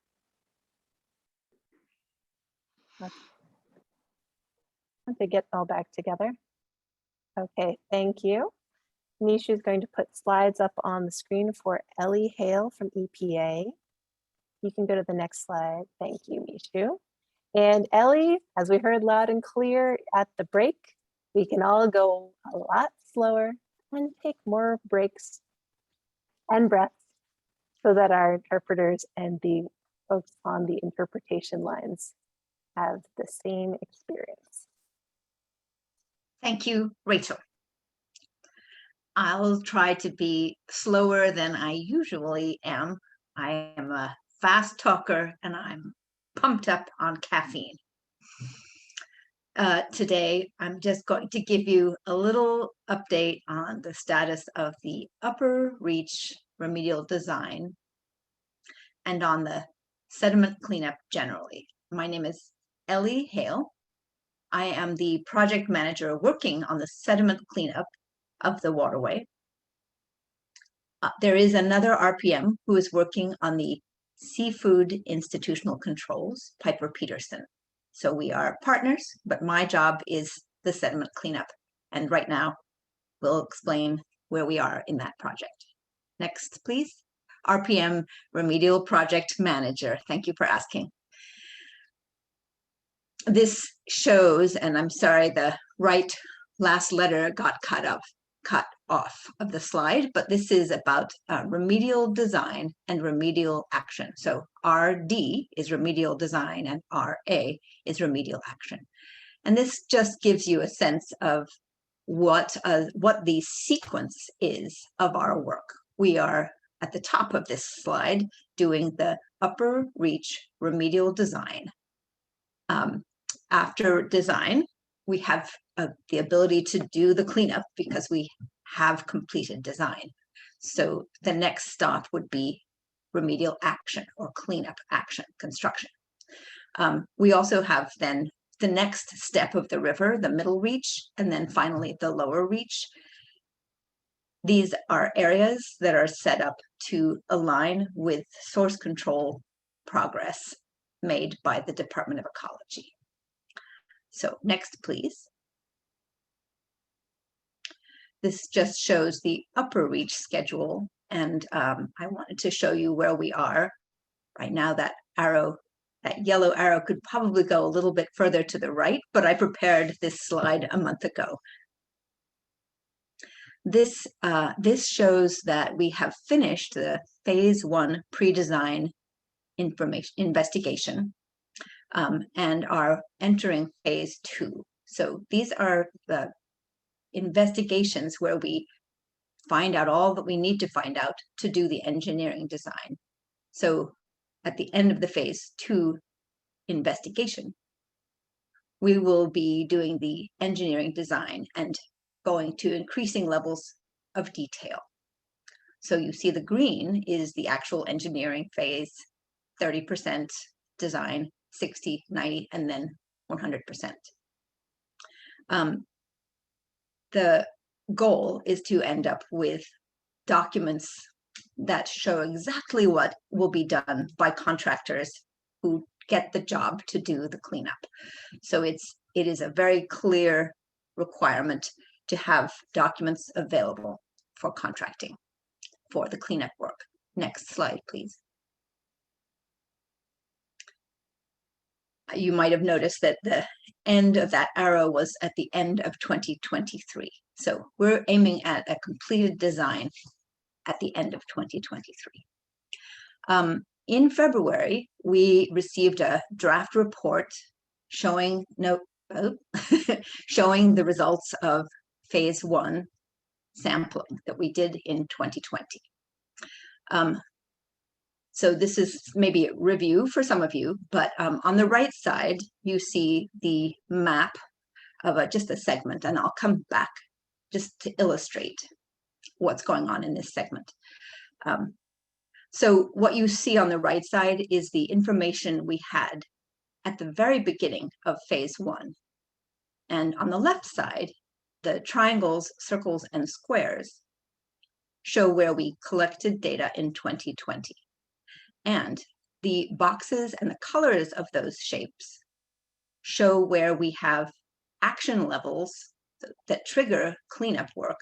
to get all back together. Okay, thank you. Mishu is going to put slides up on the screen for Ellie Hale from EPA. You can go to the next slide. Thank you, Mishu. And Ellie, as we heard loud and clear at the break, we can all go a lot slower and take more breaks and breaths so that our interpreters and the folks on the interpretation lines have the same experience.
Thank you, Rachel. I'll try to be slower than I usually am. I am a fast talker and I'm pumped up on caffeine. Today, I'm just going to give you a little update on the status of the upper reach remedial design and on the sediment cleanup generally. My name is Ellie Hale. I am the project manager working on the sediment cleanup of the waterway. There is another RPM who is working on the seafood institutional controls, Piper Peterson. So we are partners, but my job is the sediment cleanup. And right now, we'll explain where we are in that project. Next, please. RPM Remedial Project Manager. Thank you for asking. This shows, and I'm sorry, the right last letter got cut off of the slide, but this is about remedial design and remedial action. So RD is remedial design and RA is remedial action. And this just gives you a sense of what the sequence is of our work. We are at the top of this slide doing the upper reach remedial design. After design, we have the ability to do the cleanup because we have completed design. So the next stop would be remedial action or cleanup action, construction. We also have then the next step of the river, the middle reach, and then finally the lower reach. These are areas that are set up to align with source control progress made by the Department of Ecology. So next, please. This just shows the upper reach schedule, and I wanted to show you where we are. Right now, that arrow, that yellow arrow could probably go a little bit further to the right, but I prepared this slide a month ago. This shows that we have finished the phase 1 pre-design investigation and are entering phase 2. So these are the investigations where we find out all that we need to find out to do the engineering design. So at the end of the phase 2 investigation, we will be doing the engineering design and going to increasing levels of detail. So you see the green is the actual engineering phase, 30% design, 60, 90, and then 100%. The goal is to end up with documents that show exactly what will be done by contractors who get the job to do the cleanup. So it is a very clear requirement to have documents available for contracting for the cleanup work. Next slide, please. You might have noticed that the end of that arrow was at the end of 2023. So we're aiming at a completed design at the end of 2023. In February, we received a draft report showing showing the results of phase 1 sampling that we did in 2020. So this is maybe a review for some of you, but on the right side, you see the map of just a segment, and I'll come back just to illustrate what's going on in this segment. So what you see on the right side is the information we had at the very beginning of phase 1. And on the left side, the triangles, circles, and squares show where we collected data in 2020. And the boxes and the colors of those shapes show where we have action levels that trigger cleanup work,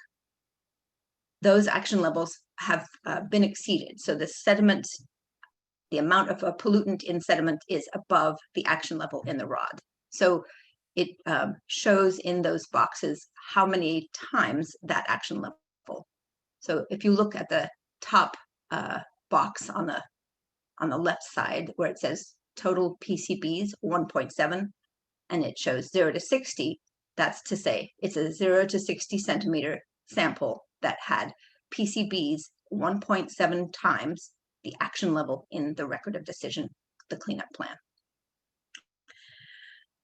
those action levels have been exceeded. So the sediment, the amount of a pollutant in sediment is above the action level in the rod. So it shows in those boxes how many times that action level. So if you look at the top box on the left side where it says total PCBs 1.7, and it shows 0 to 60, that's to say it's a 0 to 60 centimeter sample that had PCBs 1.7 times the action level in the record of decision, the cleanup plan.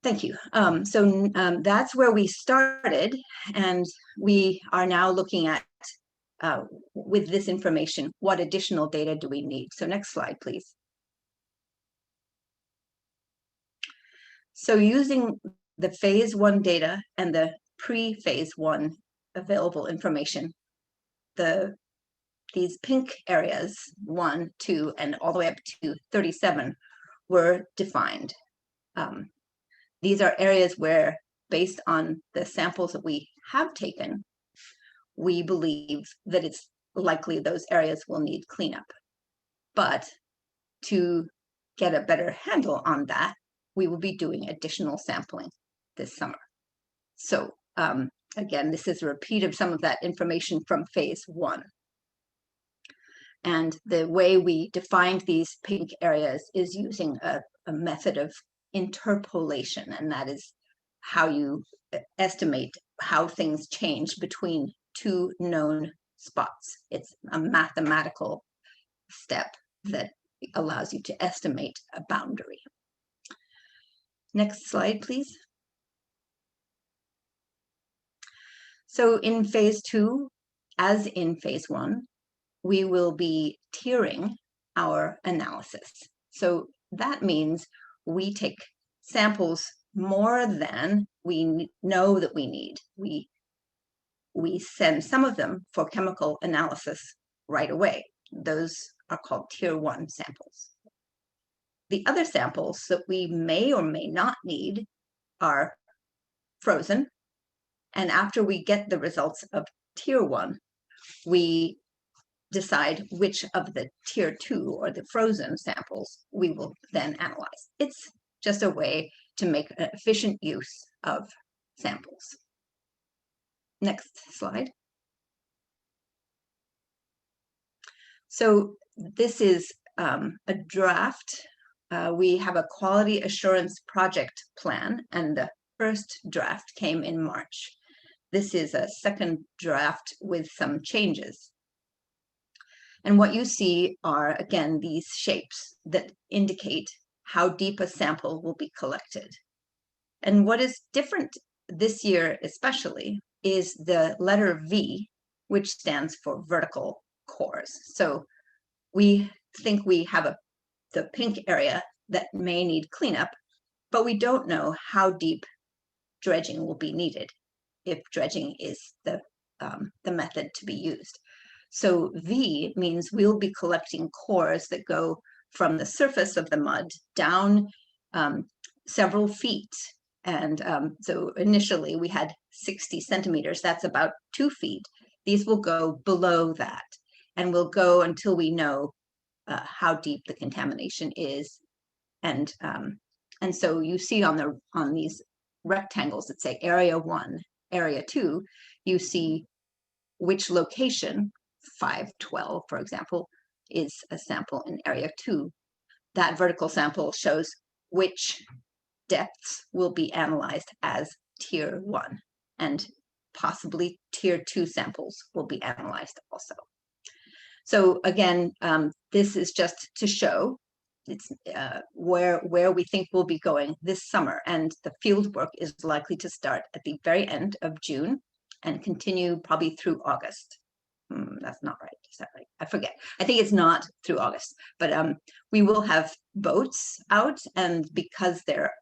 Thank you. So that's where we started, and we are now looking at, with this information, what additional data do we need? So next slide, please. So using the phase 1 data and the pre-phase 1 available information, these pink areas, 1, 2, and all the way up to 37 were defined. These are areas where, based on the samples that we have taken, we believe that it's likely those areas will need cleanup. But to get a better handle on that, we will be doing additional sampling this summer. So again, this is a repeat of some of that information from phase 1. And the way we defined these pink areas is using a method of interpolation, and that is how you estimate how things change between two known spots. It's a mathematical step that allows you to estimate a boundary. Next slide, please. So in phase 2, as in phase 1, we will be tiering our analysis. So that means we take samples more than we know that we need. We send some of them for chemical analysis right away. Those are called tier 1 samples. The other samples that we may or may not need are frozen. And after we get the results of tier 1, we decide which of the tier 2 or the frozen samples we will then analyze. It's just a way to make an efficient use of samples. Next slide. So this is a draft. We have a quality assurance project plan, and the first draft came in March. This is a second draft with some changes. And what you see are, again, these shapes that indicate how deep a sample will be collected. And what is different this year especially is the letter V, which stands for vertical cores. So we think we have the pink area that may need cleanup, but we don't know how deep dredging will be needed if dredging is the method to be used. So V means we'll be collecting cores that go from the surface of the mud down several feet. And so initially we had 60 centimeters, that's about 2 feet. These will go below that, and will go until we know how deep the contamination is. And so you see on these rectangles that say area 1, area 2, you see which location, 512, for example, is a sample in area 2. That vertical sample shows which depths will be analyzed as tier 1, and possibly tier 2 samples will be analyzed also. So again, this is just to show it's where we think we'll be going this summer, and the field work is likely to start at the very end of June and continue probably through August. That's not right. Is that right? I forget. I think it's not through August, but we will have boats out, and because they're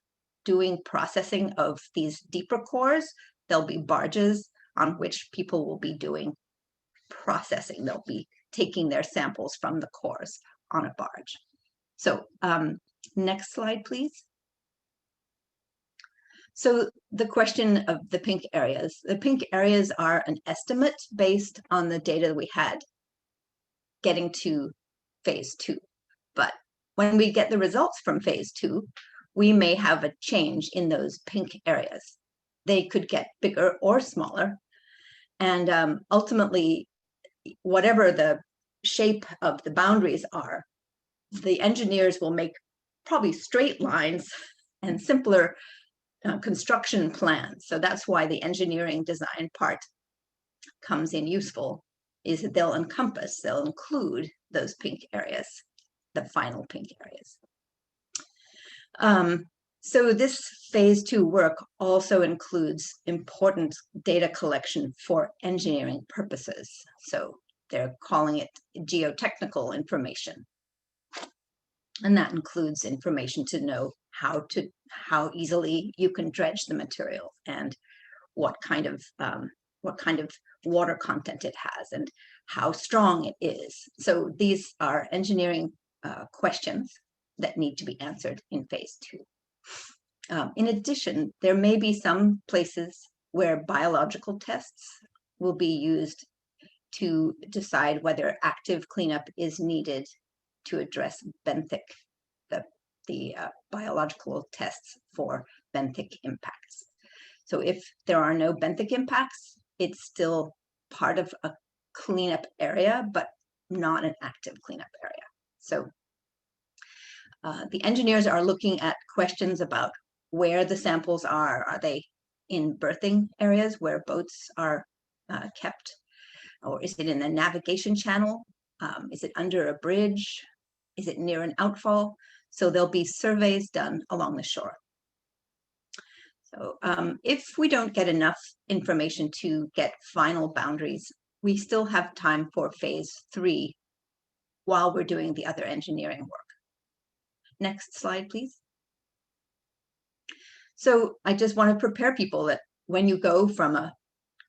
doing processing of these deeper cores, there'll be barges on which people will be doing processing. They'll be taking their samples from the cores on a barge. So next slide, please. So the question of the pink areas are an estimate based on the data that we had getting to phase 2. But when we get the results from phase 2, we may have a change in those pink areas. They could get bigger or smaller. And ultimately, whatever the shape of the boundaries are, the engineers will make probably straight lines and simpler construction plans. So that's why the engineering design part comes in useful, is that they'll include those pink areas, the final pink areas. So this phase 2 work also includes important data collection for engineering purposes. So they're calling it geotechnical information. And that includes information to know how easily you can dredge the material and what kind of water content it has and how strong it is. So these are engineering questions that need to be answered in phase 2. In addition, there may be some places where biological tests will be used to decide whether active cleanup is needed to address benthic, the biological tests for benthic impacts. So if there are no benthic impacts, it's still part of a cleanup area, but not an active cleanup area. So the engineers are looking at questions about where the samples are. Are they in berthing areas where boats are kept? Or is it in the navigation channel? Is it under a bridge? Is it near an outfall? So there'll be surveys done along the shore. So if we don't get enough information to get final boundaries, we still have time for phase 3 while we're doing the other engineering work. Next slide, please. So I just want to prepare people that when you go from a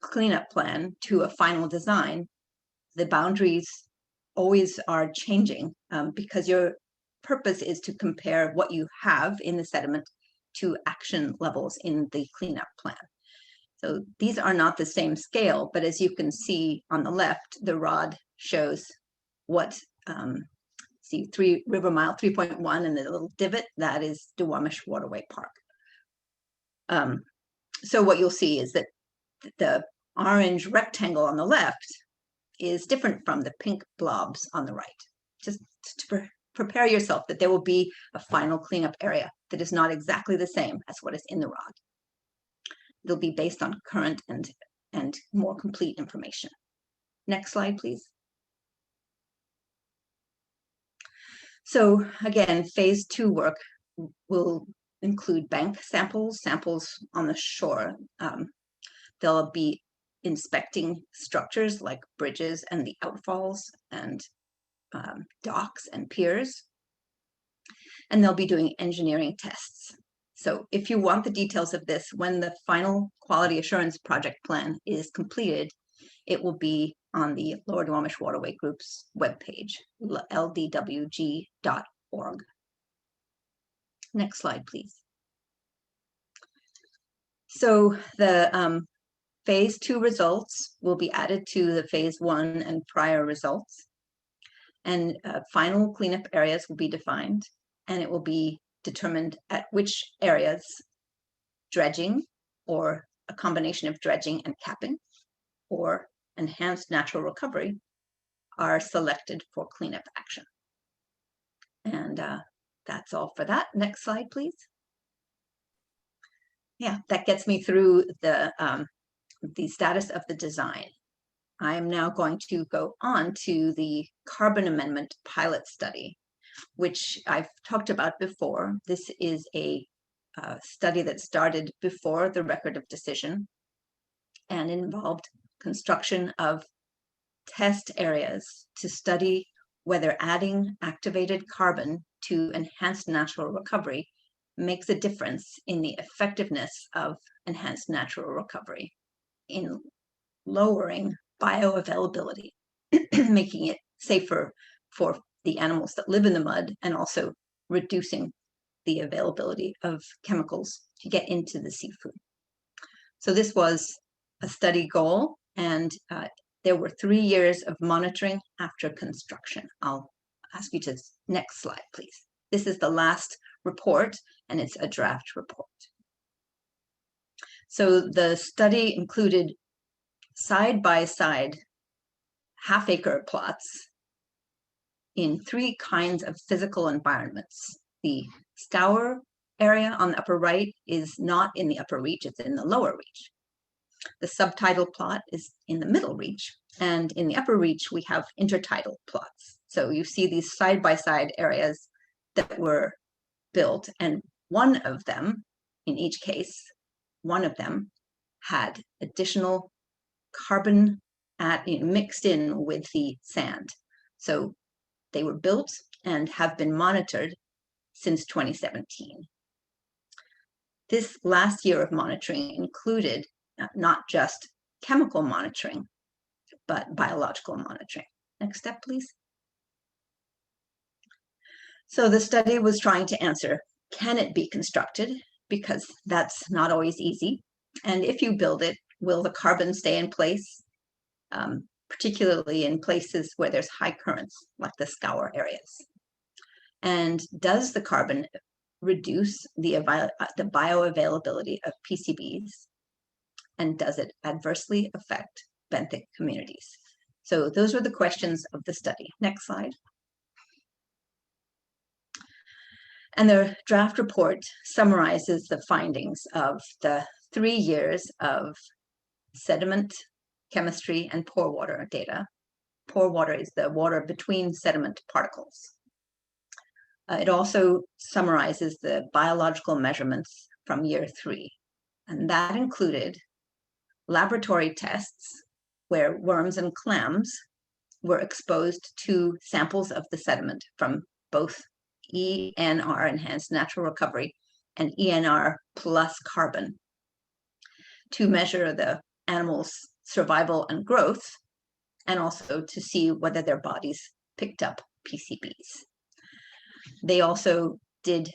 cleanup plan to a final design, the boundaries always are changing because your purpose is to compare what you have in the sediment to action levels in the cleanup plan. So these are not the same scale, but as you can see on the left, the rod shows what, see 3 River Mile 3.1 and the little divot, that is Duwamish Waterway Park. So what you'll see is that the orange rectangle on the left is different from the pink blobs on the right. Just to prepare yourself that there will be a final cleanup area that is not exactly the same as what is in the rod. It'll be based on current and more complete information. Next slide, please. So again, phase 2 work will include bank samples on the shore. They'll be inspecting structures like bridges and the outfalls and docks and piers. And they'll be doing engineering tests. So if you want the details of this, when the final quality assurance project plan is completed, it will be on the Lower Duwamish Waterway Group's webpage, ldwg.org. Next slide, please. So the phase 2 results will be added to the phase 1 and prior results. And final cleanup areas will be defined, and it will be determined at which areas dredging, or a combination of dredging and capping, or enhanced natural recovery are selected for cleanup action. And that's all for that. Next slide, please. Yeah, that gets me through the status of the design. I am now going to go on to the carbon amendment pilot study, which I've talked about before. This is a study that started before the record of decision and involved construction of test areas to study whether adding activated carbon to enhanced natural recovery makes a difference in the effectiveness of enhanced natural recovery in lowering bioavailability, making it safer for the animals that live in the mud, and also reducing the availability of chemicals to get into the seafood. So this was a study goal, and there were 3 years of monitoring after construction. I'll ask you to next slide, please. This is the last report, and it's a draft report. So the study included side-by-side half-acre plots in 3 kinds of physical environments. The scour area on the upper right is not in the upper reach, it's in the lower reach. The subtidal plot is in the middle reach, and in the upper reach, we have intertidal plots. So you see these side-by-side areas that were built, and one of them, in each case, one of them had additional carbon mixed in with the sand. So they were built and have been monitored since 2017. This last year of monitoring included not just chemical monitoring, but biological monitoring. Next step, please. So the study was trying to answer, can it be constructed? Because that's not always easy. And if you build it, will the carbon stay in place, particularly in places where there's high currents, like the scour areas? And does the carbon reduce the bioavailability of PCBs? And does it adversely affect benthic communities? So those were the questions of the study. Next slide. And the draft report summarizes the findings of the 3 years of sediment, chemistry, and pore water data. Pore water is the water between sediment particles. It also summarizes the biological measurements from year 3, and that included laboratory tests where worms and clams were exposed to samples of the sediment from both ENR, enhanced natural recovery, and ENR plus carbon to measure the animals' survival and growth, and also to see whether their bodies picked up PCBs. They also did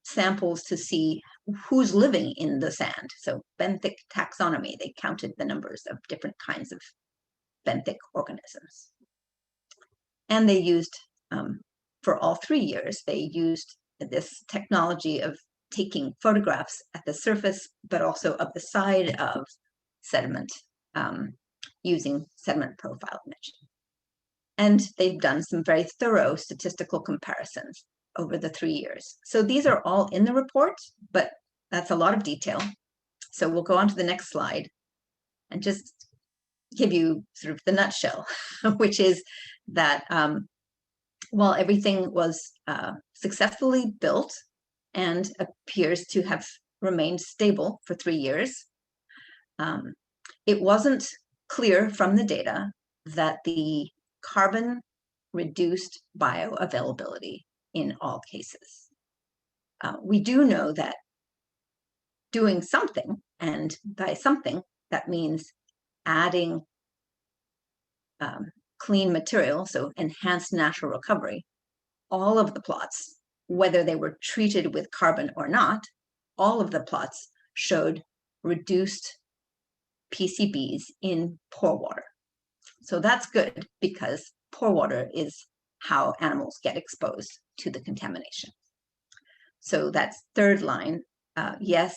samples to see who's living in the sand. So benthic taxonomy, they counted the numbers of different kinds of benthic organisms. And they used, for all 3 years, they used this technology of taking photographs at the surface, but also of the side of sediment, using sediment profile imaging. And they've done some very thorough statistical comparisons over the 3 years. So these are all in the report, but that's a lot of detail. So we'll go on to the next slide and just give you sort of the nutshell, which is that while everything was successfully built and appears to have remained stable for 3 years, it wasn't clear from the data that the carbon reduced bioavailability in all cases. We do know that doing something, and by something, that means adding clean material, so enhanced natural recovery, all of the plots, whether they were treated with carbon or not, all of the plots showed reduced PCBs in pore water. So that's good because pore water is how animals get exposed to the contamination. So that's third line. Yes,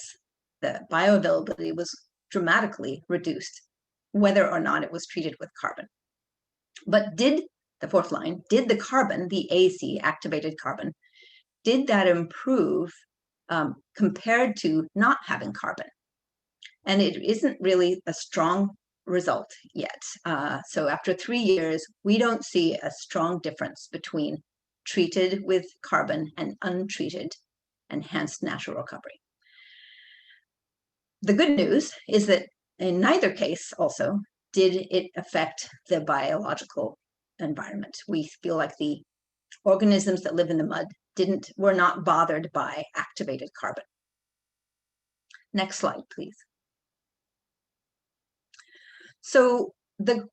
the bioavailability was dramatically reduced, whether or not it was treated with carbon. But did the fourth line, did the carbon, the AC, activated carbon, did that improve compared to not having carbon? And it isn't really a strong result yet. So after 3 years, we don't see a strong difference between treated with carbon and untreated enhanced natural recovery. The good news is that in neither case also did it affect the biological environment. We feel like the organisms that live in the mud were not bothered by activated carbon. Next slide, please. So the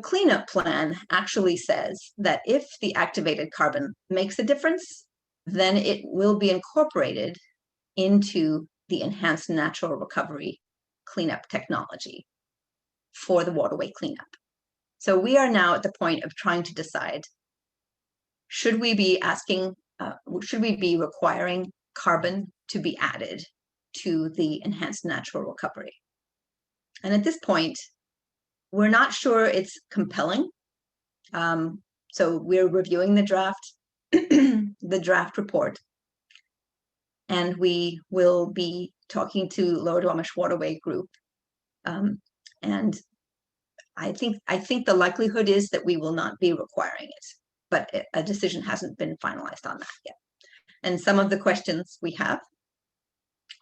cleanup plan actually says that if the activated carbon makes a difference, then it will be incorporated into the enhanced natural recovery cleanup technology for the waterway cleanup. So we are now at the point of trying to decide, should we be requiring carbon to be added to the enhanced natural recovery? And at this point, we're not sure it's compelling. So we're reviewing the draft, the draft report, and we will be talking to Lower Duwamish Waterway Group. And I think the likelihood is that we will not be requiring it, but a decision hasn't been finalized on that yet. And some of the questions we have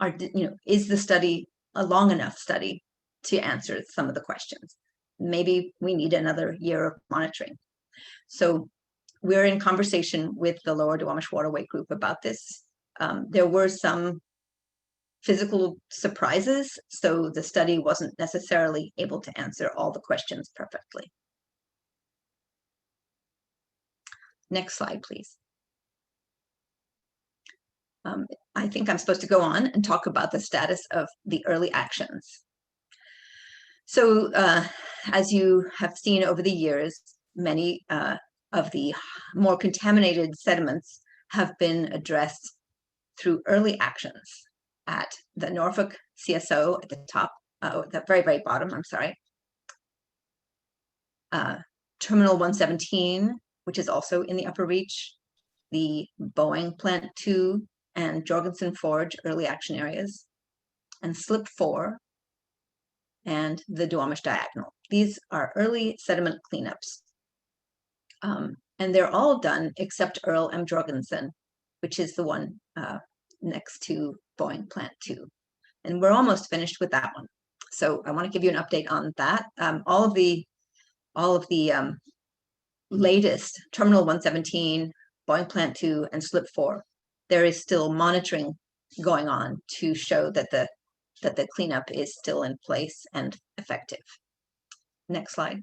are, is the study a long enough study to answer some of the questions? Maybe we need another year of monitoring. So we're in conversation with the Lower Duwamish Waterway Group about this. There were some physical surprises, so the study wasn't necessarily able to answer all the questions perfectly. Next slide, please. I think I'm supposed to go on and talk about the status of the early actions. So as you have seen over the years, many of the more contaminated sediments have been addressed through early actions at the Norfolk CSO at the top, the very, very bottom, I'm sorry. Terminal 117, which is also in the upper reach, the Boeing Plant 2 and Jorgensen Forge early action areas, and Slip 4, and the Duwamish Diagonal. These are early sediment cleanups. And they're all done except Earl M. Jorgensen, which is the one next to Boeing Plant 2. And we're almost finished with that one. So I want to give you an update on that. All of the latest Terminal 117, Boeing Plant 2, and Slip 4, there is still monitoring going on to show that the cleanup is still in place and effective. Next slide.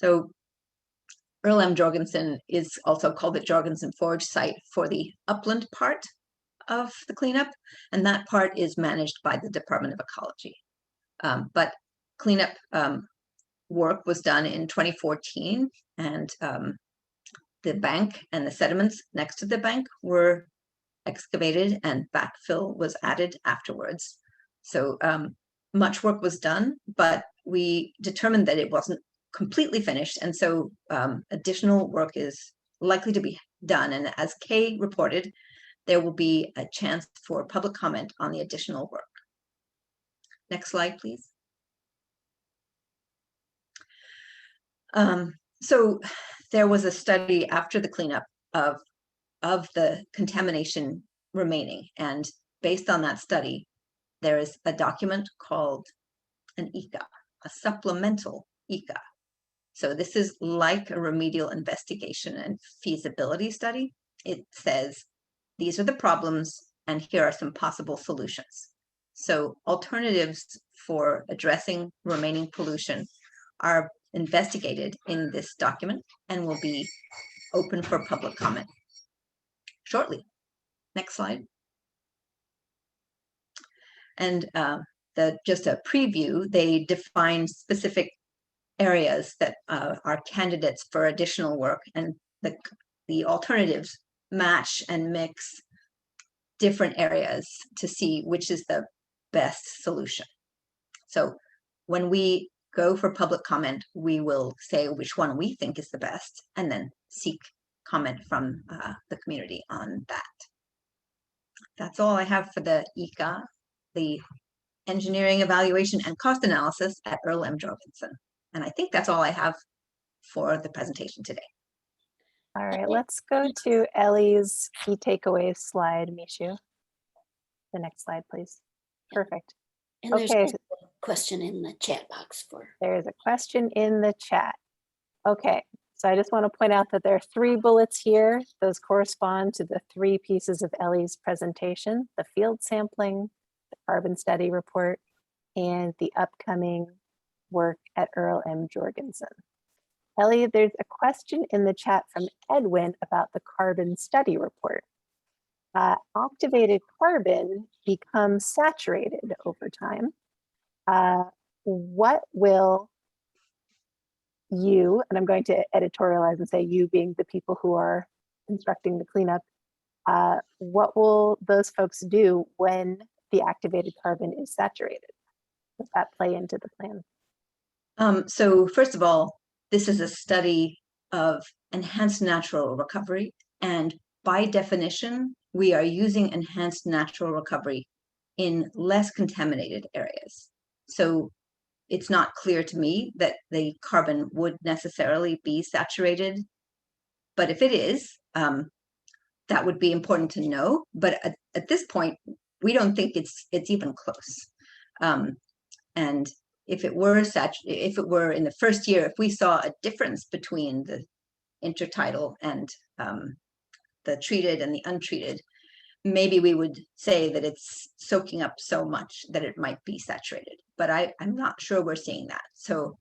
So Earl M. Jorgensen is also called the Jorgensen Forge site for the upland part of the cleanup, and that part is managed by the Department of Ecology. But cleanup work was done in 2014, and the bank and the sediments next to the bank were excavated and backfill was added afterwards. So much work was done, but we determined that it wasn't completely finished, and so additional work is likely to be done. And as Kay reported, there will be a chance for public comment on the additional work. Next slide, please. So there was a study after the cleanup of the contamination remaining, and based on that study, there is a document called an ECA, a supplemental ECA. So this is like a remedial investigation and feasibility study. It says, these are the problems, and here are some possible solutions. So alternatives for addressing remaining pollution are investigated in this document and will be open for public comment shortly. Next slide. And just a preview, they define specific areas that are candidates for additional work, and the alternatives match and mix different areas to see which is the best solution. So when we go for public comment, we will say which one we think is the best and then seek comment from the community on that. That's all I have for the ECA, the engineering evaluation and cost analysis at Earl M. Jorgensen. And I think that's all I have for the presentation today.
All right, let's go to Ellie's key takeaways slide, Mishu. The next slide, please. Perfect.
And there's
Okay.
a question in the chat box for.
There's a question in the chat. Okay, so I just want to point out that there are 3 bullets here. Those correspond to the 3 pieces of Ellie's presentation: the field sampling, the carbon study report, and the upcoming work at Earl M. Jorgensen. Ellie, there's a question in the chat from Edwin about the carbon study report. Activated carbon becomes saturated over time. What will you, and I'm going to editorialize and say you being the people who are constructing the cleanup, what will those folks do when the activated carbon is saturated? Does that play into the plan?
So first of all, this is a study of enhanced natural recovery, and by definition, we are using enhanced natural recovery in less contaminated areas. So it's not clear to me that the carbon would necessarily be saturated, but if it is, that would be important to know. But at this point, we don't think it's even close. And if it were in the first year, if we saw a difference between the intertidal and the treated and the untreated, maybe we would say that it's soaking up so much that it might be saturated. But I'm not sure we're seeing that. So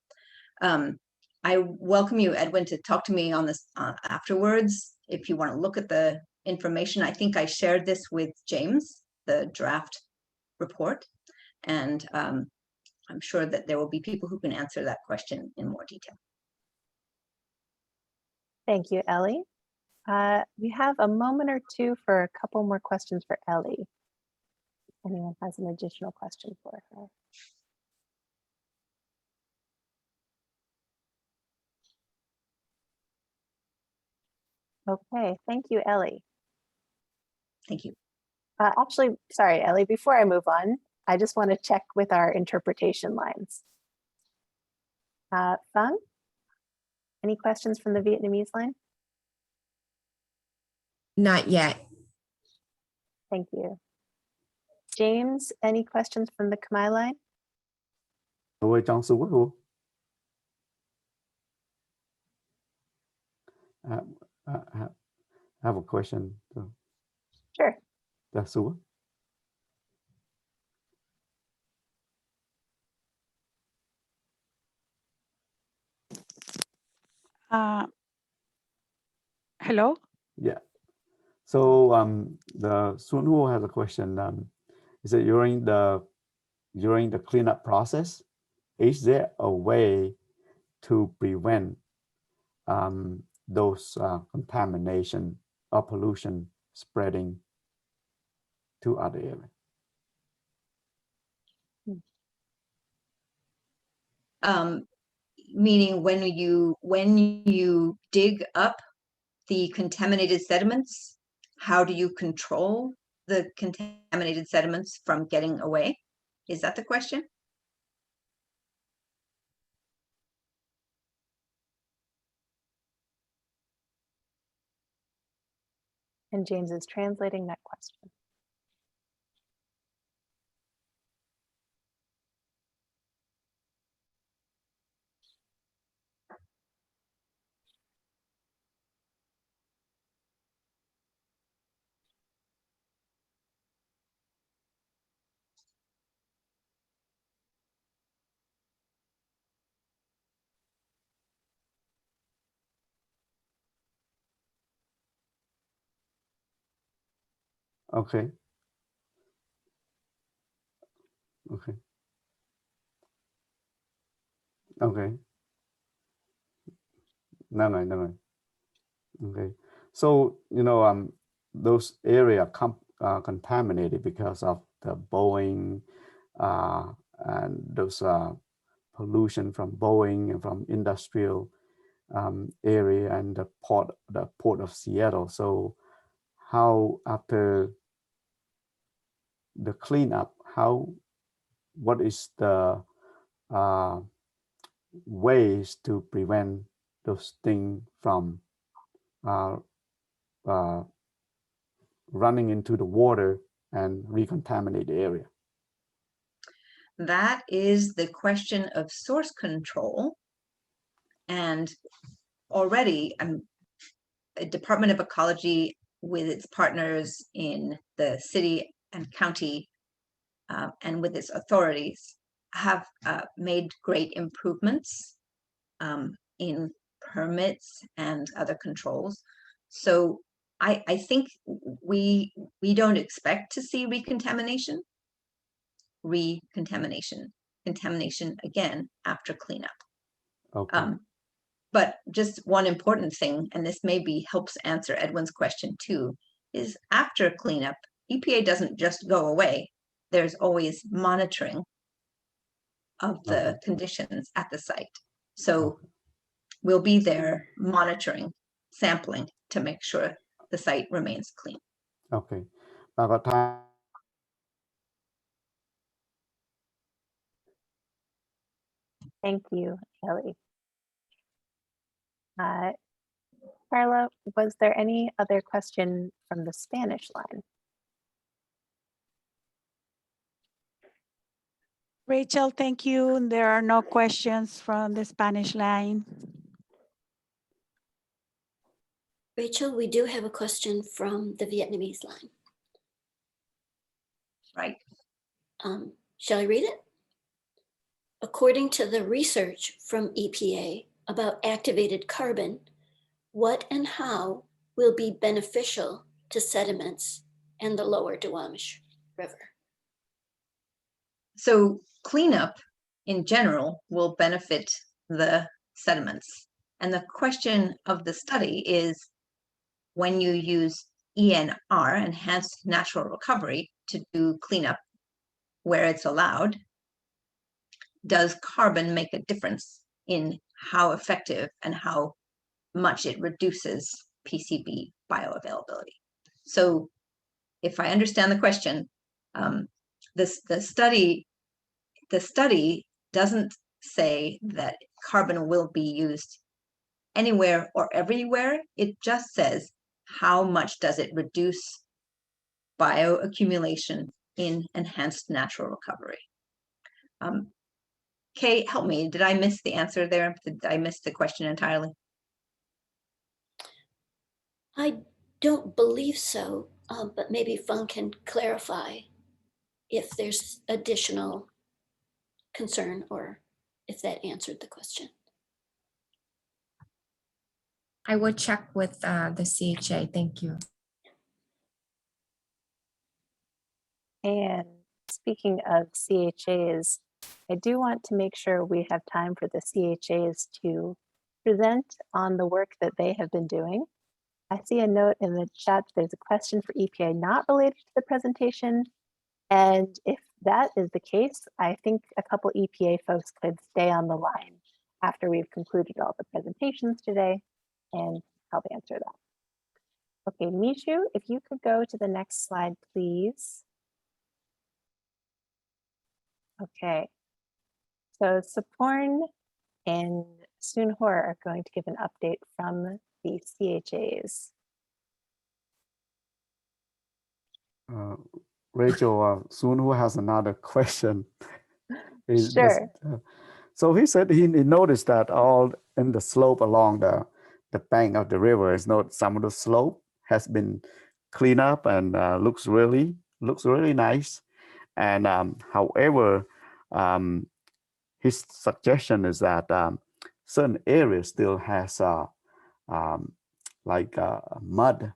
I welcome you, Edwin, to talk to me on this afterwards. If you want to look at the information, I think I shared this with James, the draft report, and I'm sure that there will be people who can answer that question in more detail.
Thank you, Ellie. We have a moment or two for a couple more questions for Ellie. If anyone has an additional question for her. Okay, thank you, Ellie.
Thank you.
Actually, sorry, Ellie, before I move on, I just want to check with our interpretation lines. Fung, any questions from the Vietnamese line?
Not yet.
Thank you. James, any questions from the Khmer line?
I have a question.
Sure.
That's all.
Hello?
Yeah. So the Sun Hu has a question. Is that during the cleanup process, is there a way to prevent those contamination or pollution spreading to other areas?
Meaning when you dig up the contaminated sediments, how do you control the contaminated sediments from getting away? Is that the question?
And James is translating that question.
Okay. Okay. Okay. No. Okay. So, those areas contaminated because of the Boeing and those pollution from Boeing and from industrial area and the port of Seattle. So how after the cleanup, what is the ways to prevent those things from running into the water and recontaminate the area?
That is the question of source control. And already a Department of Ecology with its partners in the city and county and with its authorities have made great improvements in permits and other controls. So I think we don't expect to see recontamination, contamination again after cleanup.
Okay.
But just one important thing, and this maybe helps answer Edwin's question too, is after cleanup, EPA doesn't just go away. There's always monitoring of the conditions at the site. So we'll be there monitoring, sampling to make sure the site remains clean.
Okay. เราก็ทำ
Thank you, Kelly. Carla, was there any other question from the Spanish line?
Rachel, thank you. There are no questions from the Spanish line.
Rachel, we do have a question from the Vietnamese line.
Right.
Shall I read it? According to the research from EPA about activated carbon, what and how will be beneficial to sediments and the Lower Duwamish River?
So cleanup in general will benefit the sediments. And the question of the study is, when you use ENR, enhanced natural recovery, to do cleanup where it's allowed, does carbon make a difference in how effective and how much it reduces PCB bioavailability? So if I understand the question, the study doesn't say that carbon will be used anywhere or everywhere. It just says, how much does it reduce bioaccumulation in enhanced natural recovery? Kay, help me. Did I miss the answer there? Did I miss the question entirely?
I don't believe so, but maybe Fung can clarify if there's additional concern or if that answered the question.
I will check with the CHA. Thank you.
And speaking of CHAs, I do want to make sure we have time for the CHAs to present on the work that they have been doing. I see a note in the chat, there's a question for EPA not related to the presentation. And if that is the case, I think a couple EPA folks could stay on the line after we've concluded all the presentations today and help answer that. Okay, Mishu, if you could go to the next slide, please. Okay, so Suporn and Soonhor are going to give an update from the CHAs.
Rachel, Soonhoo has another question.
Sure.
So he said he noticed that all in the slope along the bank of the river is not, some of the slope has been cleaned up and looks really nice. And however, his suggestion is that certain areas still has mud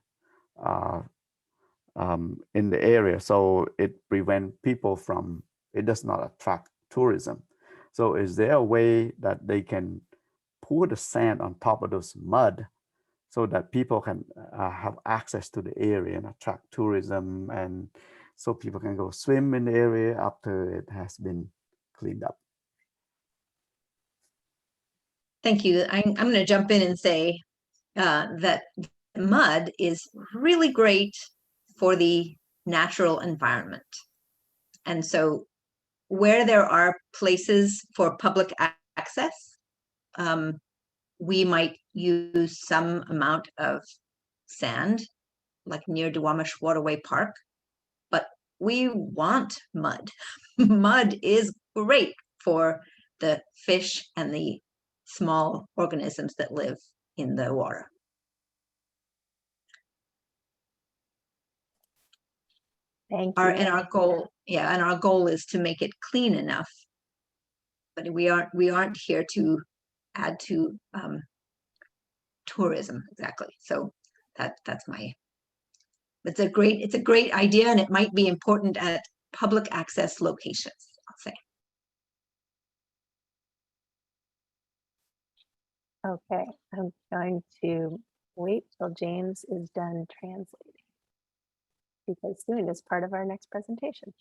in the area, so it prevents people from, it does not attract tourism. So is there a way that they can pour the sand on top of those mud so that people can have access to the area and attract tourism, and so people can go swim in the area after it has been cleaned up?
Thank you. I'm going to jump in and say that mud is really great for the natural environment. And so where there are places for public access, we might use some amount of sand, like near Duwamish Waterway Park, but we want mud. Mud is great for the fish and the small organisms that live in the water.
Thank you.
And our goal is to make it clean enough, but we aren't here to add to tourism, exactly. So that's my, it's a great idea, and it might be important at public access locations, I'll say.
Okay, I'm going to wait till James is done translating because soon is part of our next presentation.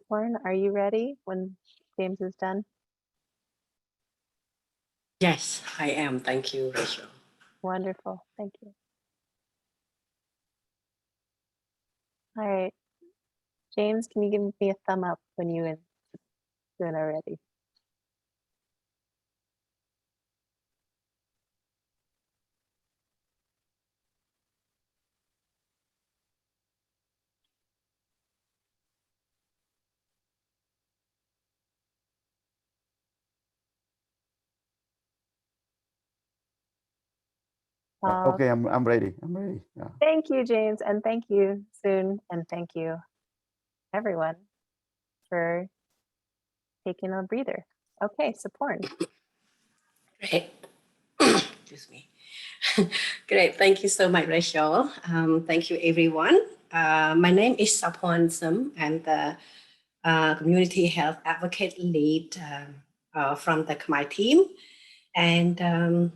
Porn, are you ready when James is done?
Yes, I am. Thank you, Rachel.
Wonderful, thank you. All right, James, can you give me a thumb up when you and Soon are ready?
Okay, I'm ready. I'm ready. Yeah.
Thank you, James, and thank you, Soon, and thank you, everyone, for taking a breather. Okay, Porn.
Great. Excuse me. Great. Thank you so much, Rachel. Thank you, everyone. My name is Sapon Sum, and the Community Health Advocate Lead from the Khmer team. And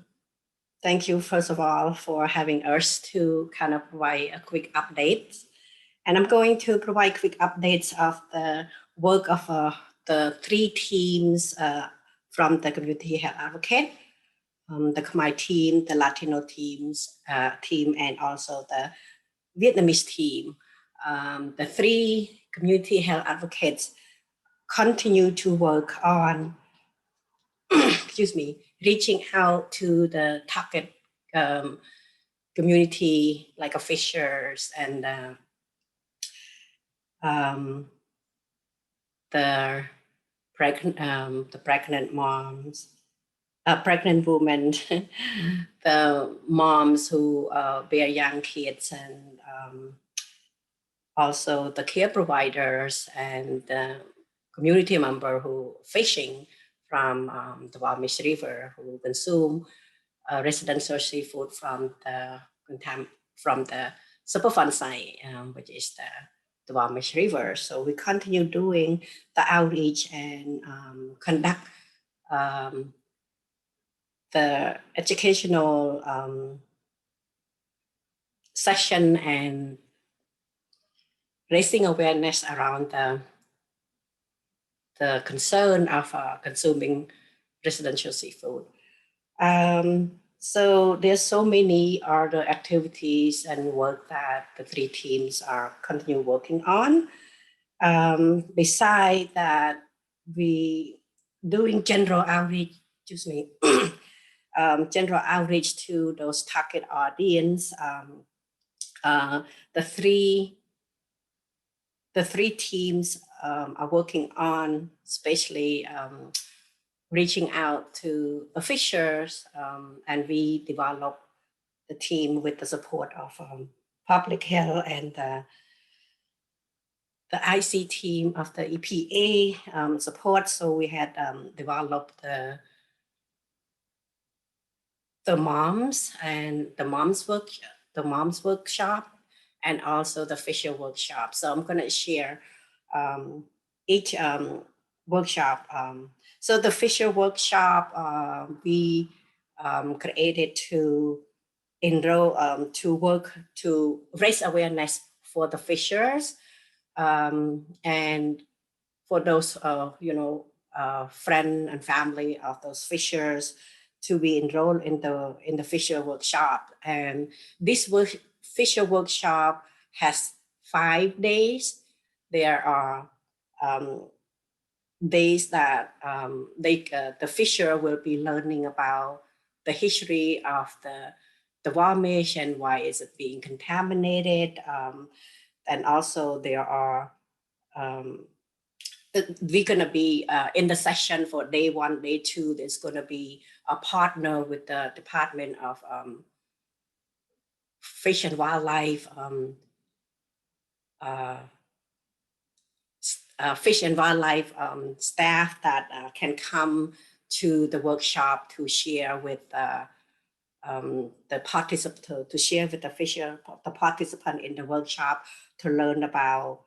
thank you, first of all, for having us to kind of provide a quick update. And I'm going to provide quick updates of the work of the 3 teams from the Community Health Advocate, the Khmer team, the Latino team, and also the Vietnamese team. The 3 community health advocates continue to work on, excuse me, reaching out to the target community like officials and the pregnant moms, pregnant women, the moms who bear young kids, and also the care providers and the community member who fishing from the Duwamish River, who consume residential seafood from the Superfund site, which is the Duwamish River. So we continue doing the outreach and conduct the educational session and raising awareness around the concern of consuming residential seafood. So there's so many other activities and work that the 3 teams are continue working on. Besides that, we doing general outreach, excuse me, general outreach to those target audience. The three teams are working on, especially reaching out to officials, and we develop the team with the support of public health and the IC team of the EPA support. So we had developed the moms and the moms workshop, and also the fisher workshop. So I'm going to share each workshop. So the fisher workshop we created to enroll to work to raise awareness for the fishers and for those friend and family of those fishers to be enrolled in the fisher workshop. And this fisher workshop has 5 days. There are days that the fisher will be learning about the history of the Duwamish and why is it being contaminated. And also there are we're going to be in the session for day 1, day 2. There's going to be a partner with the Department of fish and wildlife staff that can come to the workshop to share with the participant, to share with the participant in the workshop to learn about,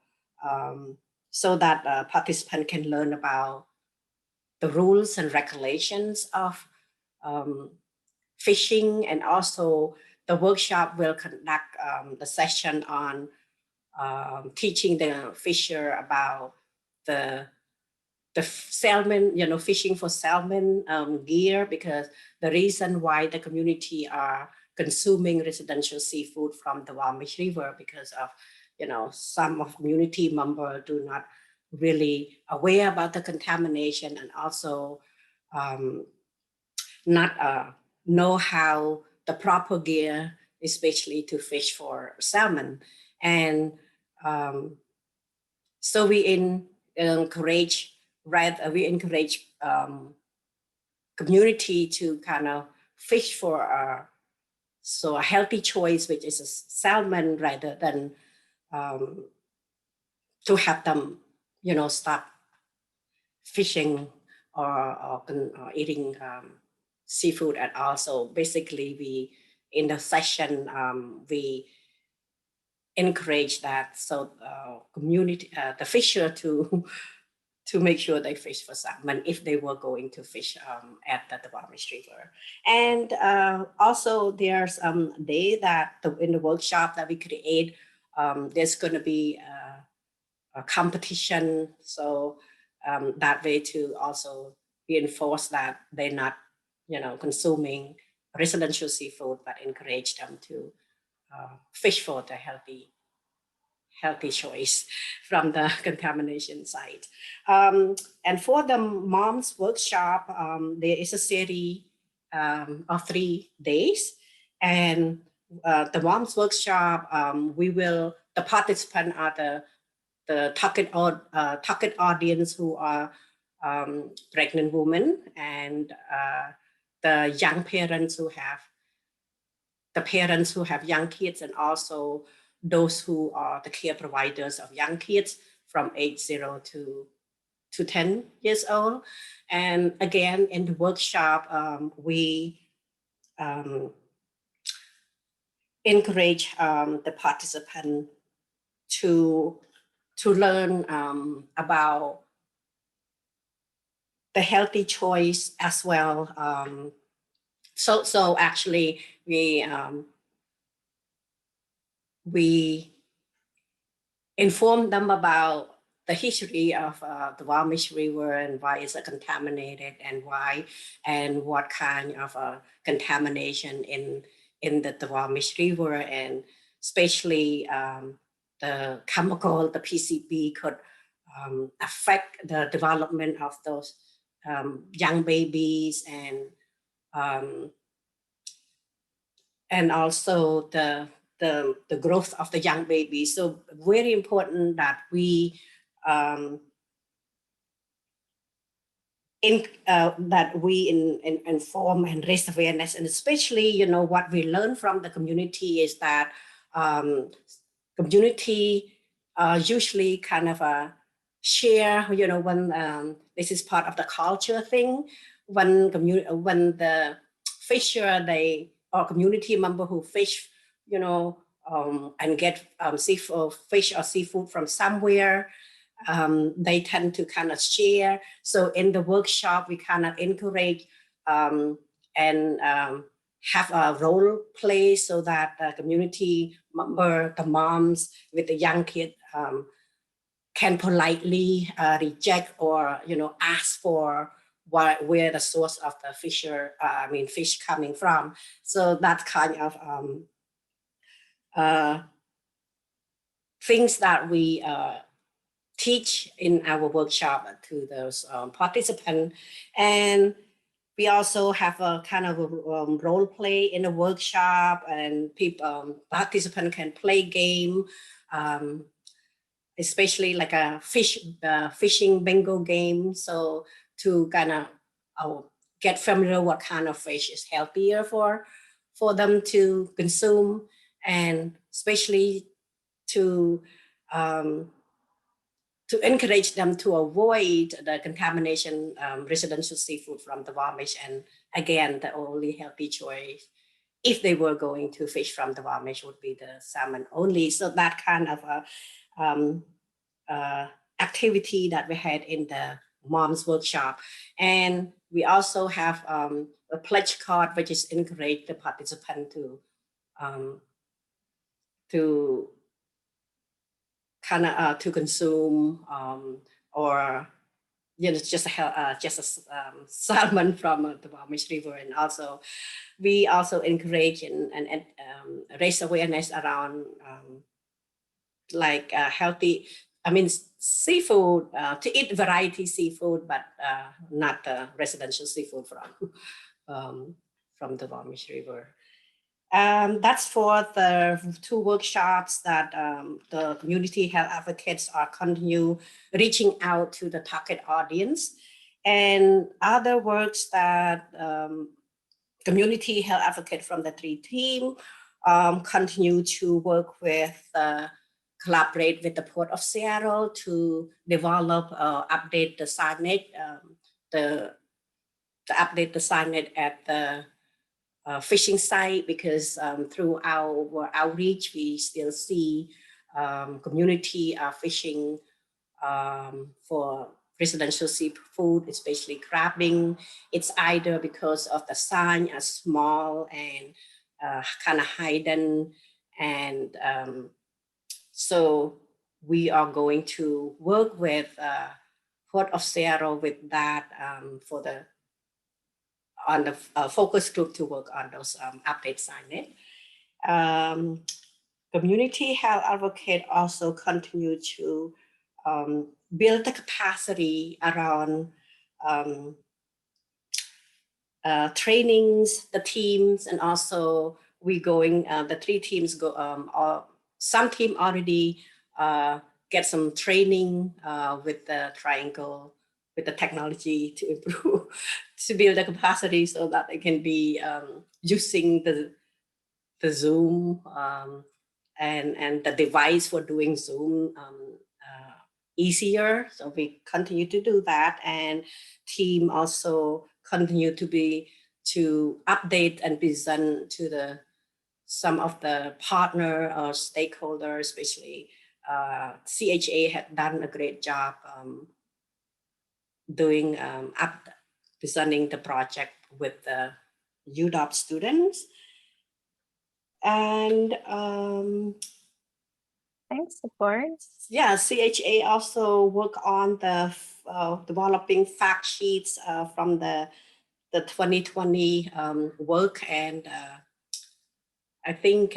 so that participant can learn about the rules and regulations of fishing. And also the workshop will conduct the session on teaching the fisher about the salmon, fishing for salmon gear, because the reason why the community are consuming residential seafood from the Duwamish River, because of, some of community members do not really aware about the contamination, and also not know how the proper gear, especially to fish for salmon. And so we encourage community to kind of fish for a healthy choice, which is a salmon, rather than to have them, stop fishing or eating seafood at all. So basically, in the session, we encourage that, so community, the fisher to make sure they fish for salmon if they were going to fish at the Duwamish River. And also there's a day that in the workshop that we create, there's going to be a competition. So that way to also reinforce that they're not, consuming residential seafood, but encourage them to fish for the healthy choice from the contamination site. And for the mom's workshop, there is a series of 3 days. And the mom's workshop, the participants are the target audience who are pregnant women, and the young parents who have young kids, and also those who are the care providers of young kids from age 0 to 10 years old. And again, in the workshop, we encourage the participant to learn about the healthy choice as well. So actually, we inform them about the history of the Duwamish River, and why it's contaminated, and why, and what kind of contamination in the Duwamish River, and especially the chemical, the PCB, could affect the development of those young babies, and also the growth of the young baby. So very important that we inform and raise awareness. And especially, what we learn from the community is that community usually kind of share, when this is part of the culture thing, when the fisher, or community member who fish, and get fish or seafood from somewhere, they tend to kind of share. So in the workshop, we kind of encourage and have a role play, so that the community member, the moms with the young kid, can politely reject or ask for where the source of the fish coming from. So that kind of things that we teach in our workshop to those participants. And we also have a kind of a role play in the workshop, and participants can play game, especially like a fishing bingo game. So to kind of get familiar what kind of fish is healthier for them to consume. and especially to encourage them to avoid the contamination residential seafood from the Duwamish. And again, the only healthy choice, if they were going to fish from the Duwamish, would be the salmon only. So that kind of activity that we had in the mom's workshop. And we also have a pledge card, which is encourage the participant to kind of to consume or just a salmon from the Duwamish River. And also we also encourage and raise awareness around like healthy, I mean, seafood, to eat variety seafood, but not residential seafood from the Duwamish River. That's for the 2 workshops that the community health advocates are continue reaching out to the target audience. And other works that community health advocate from the 3 team continue to work with, collaborate with the Port of Seattle to develop, update the signage, to update the signage at the fishing site, because through our outreach, we still see community are fishing for residential seafood, especially crabbing. It's either because of the sign are small and kind of hidden. And so we are going to work with Port of Seattle with that for the on the focus group to work on those update signage. Community health advocate also continue to build the capacity around trainings, the teams, and also we going, the 3 teams go, some team already get some training with the triangle, with the technology to improve, to build the capacity so that they can be using the Zoom and the device for doing Zoom easier. So we continue to do that, and team also continue to update and present to some of the partner or stakeholders, especially CHA had done a great job doing presenting the project with the UW students. And
thanks, Saporn.
Yeah, CHA also work on the developing fact sheets from the 2020 work, and I think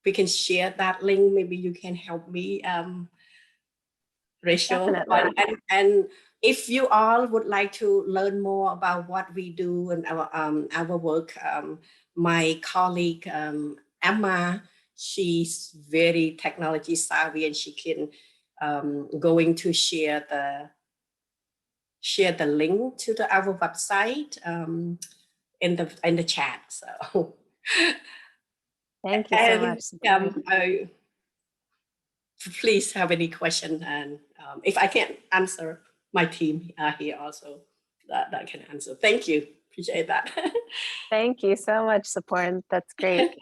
we can share that link. Maybe you can help me, Rachel. And if you all would like to learn more about what we do and our work, my colleague Emma, she's very technology savvy, and she can going to share the link to our website in the chat. So
thank you so much.
Please have any question, and if I can't answer, my team here also that can answer. Thank you, appreciate that.
Thank you so much, Saporn. That's great.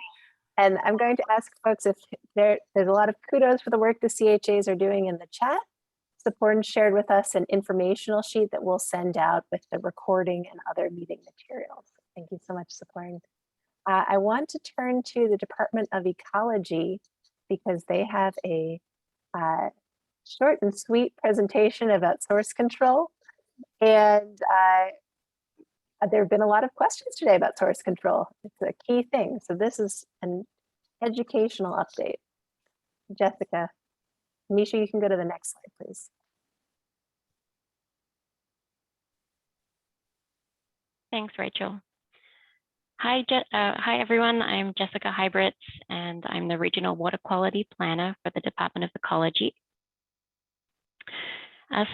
And I'm going to ask folks if there's a lot of kudos for the work the CHAs are doing in the chat. Saporn shared with us an informational sheet that we'll send out with the recording and other meeting materials. Thank you so much, Saporn. I want to turn to the Department of Ecology because they have a short and sweet presentation about source control. And there have been a lot of questions today about source control. It's a key thing. So this is an educational update. Jessica, Misha, you can go to the next slide, please.
Thanks, Rachel. Hi, everyone. I'm Jessica Hybritz, and I'm the Regional Water Quality Planner for the Department of Ecology.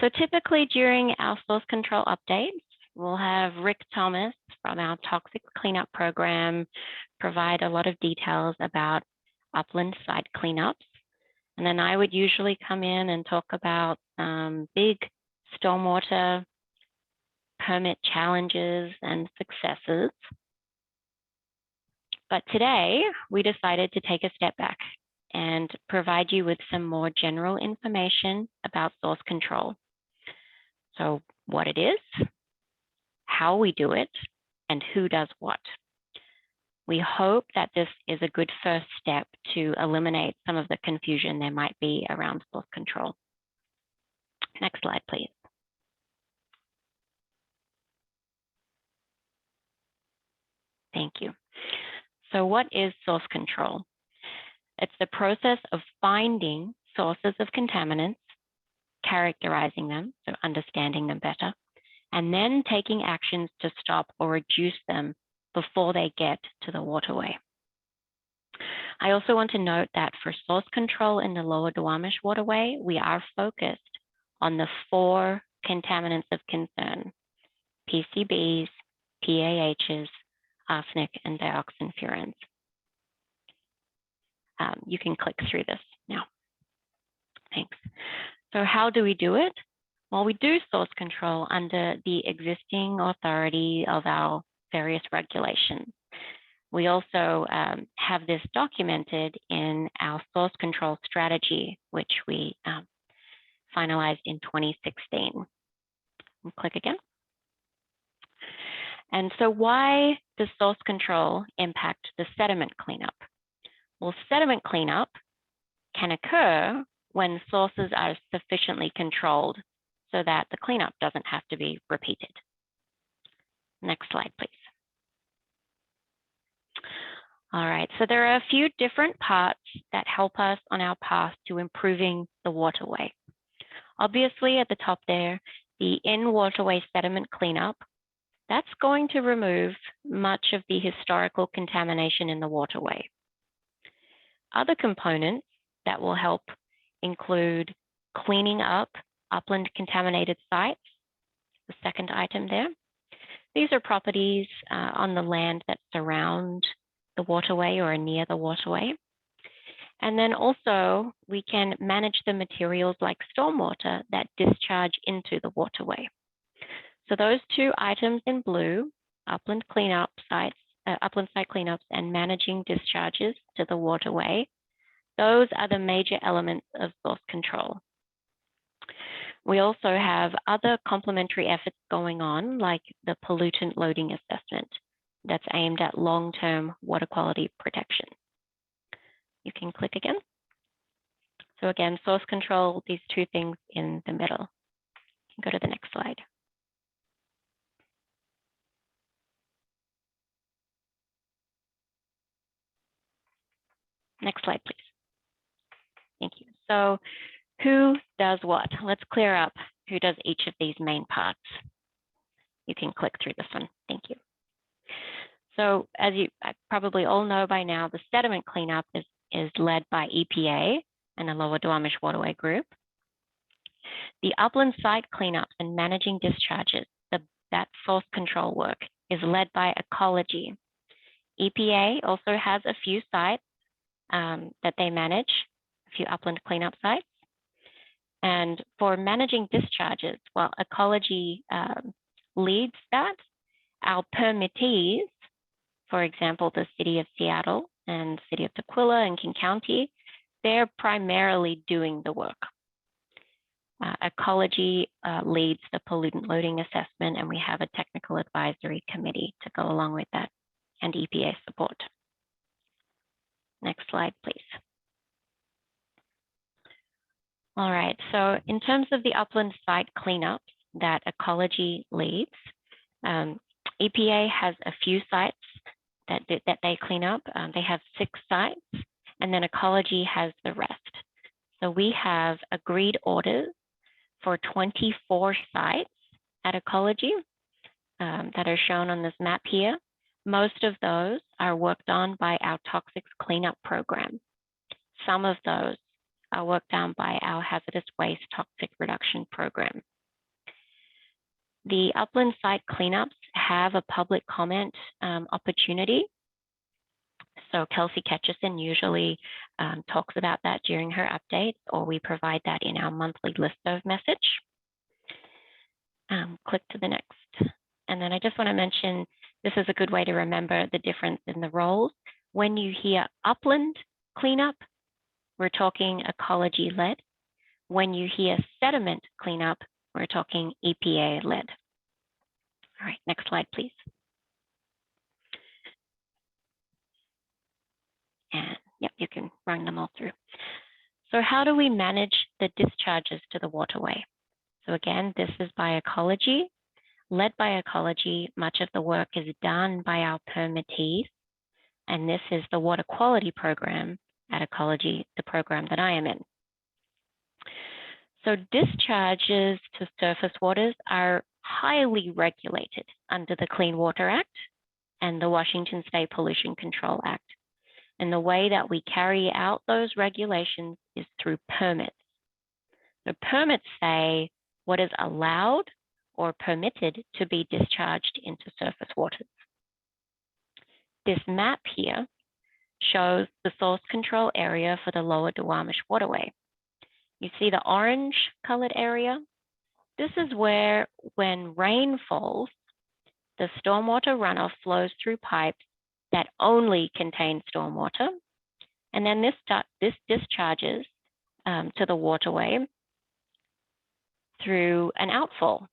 So typically during our source control updates, we'll have Rick Thomas from our toxic cleanup program provide a lot of details about upland site cleanups. And then I would usually come in and talk about big stormwater permit challenges and successes. But today we decided to take a step back and provide you with some more general information about source control. So what it is, how we do it, and who does what. We hope that this is a good first step to eliminate some of the confusion there might be around source control. Next slide, please. Thank you. So what is source control? It's the process of finding sources of contaminants, characterizing them, so understanding them better, and then taking actions to stop or reduce them before they get to the waterway. I also want to note that for source control in the Lower Duwamish Waterway, we are focused on the 4 contaminants of concern: PCBs, PAHs, arsenic, and dioxin furans. You can click through this now. Thanks. So how do we do it? Well, we do source control under the existing authority of our various regulations. We also have this documented in our source control strategy, which we finalized in 2016. We'll click again. And so why does source control impact the sediment cleanup? Well, sediment cleanup can occur when sources are sufficiently controlled so that the cleanup doesn't have to be repeated. Next slide, please. All right, so there are a few different parts that help us on our path to improving the waterway. Obviously, at the top there, the in-waterway sediment cleanup, that's going to remove much of the historical contamination in the waterway. Other components that will help include cleaning up upland contaminated sites, the second item there. These are properties on the land that surround the waterway or are near the waterway. And then also we can manage the materials like stormwater that discharge into the waterway. So those 2 items in blue, upland cleanup sites, upland site cleanups and managing discharges to the waterway, those are the major elements of source control. We also have other complementary efforts going on, like the pollutant loading assessment that's aimed at long-term water quality protection. You can click again. So again, source control, these 2 things in the middle. Go to the next slide. Next slide, please. Thank you. So who does what? Let's clear up who does each of these main parts. You can click through this one. Thank you. So as you probably all know by now, the sediment cleanup is led by EPA and the Lower Duwamish Waterway Group. The upland site cleanups and managing discharges, that source control work is led by ecology. EPA also has a few sites that they manage, a few upland cleanup sites. And for managing discharges, well, ecology leads that. Our permittees, for example, the City of Seattle and City of Tukwila and King County, they're primarily doing the work. Ecology leads the pollutant loading assessment, and we have a technical advisory committee to go along with that, and EPA support. Next slide, please. All right, so in terms of the upland site cleanups that ecology leads, EPA has a few sites that they clean up. They have 6 sites, and then ecology has the rest. So we have agreed orders for 24 sites at ecology that are shown on this map here. Most of those are worked on by our toxics cleanup program. Some of those are worked on by our hazardous waste toxic reduction program. The upland site cleanups have a public comment opportunity. So Kelsey Ketchison usually talks about that during her update, or we provide that in our monthly listserv message. Click to the next. And then I just want to mention, this is a good way to remember the difference in the roles. When you hear upland cleanup, we're talking ecology-led. When you hear sediment cleanup, we're talking EPA-led. All right, next slide, please. And yep, you can run them all through. So how do we manage the discharges to the waterway? So again, this is by ecology. Led by ecology, much of the work is done by our permittees. And this is the water quality program at ecology, the program that I am in. So discharges to surface waters are highly regulated under the Clean Water Act and the Washington State Pollution Control Act. And the way that we carry out those regulations is through permits. The permits say what is allowed or permitted to be discharged into surface waters. This map here shows the source control area for the Lower Duwamish Waterway. You see the orange colored area? This is where, when rain falls, the stormwater runoff flows through pipes that only contain stormwater. And then this discharges to the waterway through an outfall.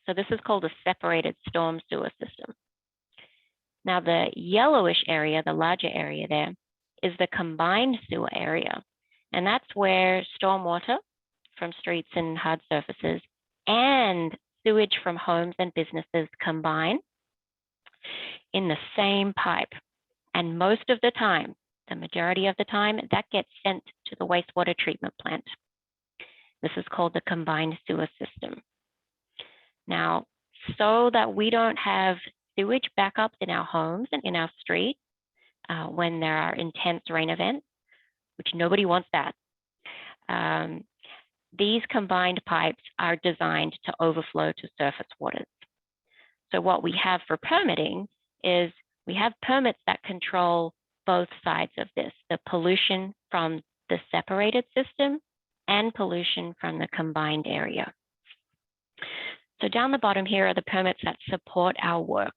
So this is called a separated storm sewer system. Now the yellowish area, the larger area there, is the combined sewer area. And that's where stormwater from streets and hard surfaces and sewage from homes and businesses combine in the same pipe. And most of the time, the majority of the time, that gets sent to the wastewater treatment plant. This is called the combined sewer system. Now, so that we don't have sewage backups in our homes and in our streets when there are intense rain events, which nobody wants that. These combined pipes are designed to overflow to surface waters. So what we have for permitting is we have permits that control both sides of this, the pollution from the separated system and pollution from the combined area. So down the bottom here are the permits that support our work.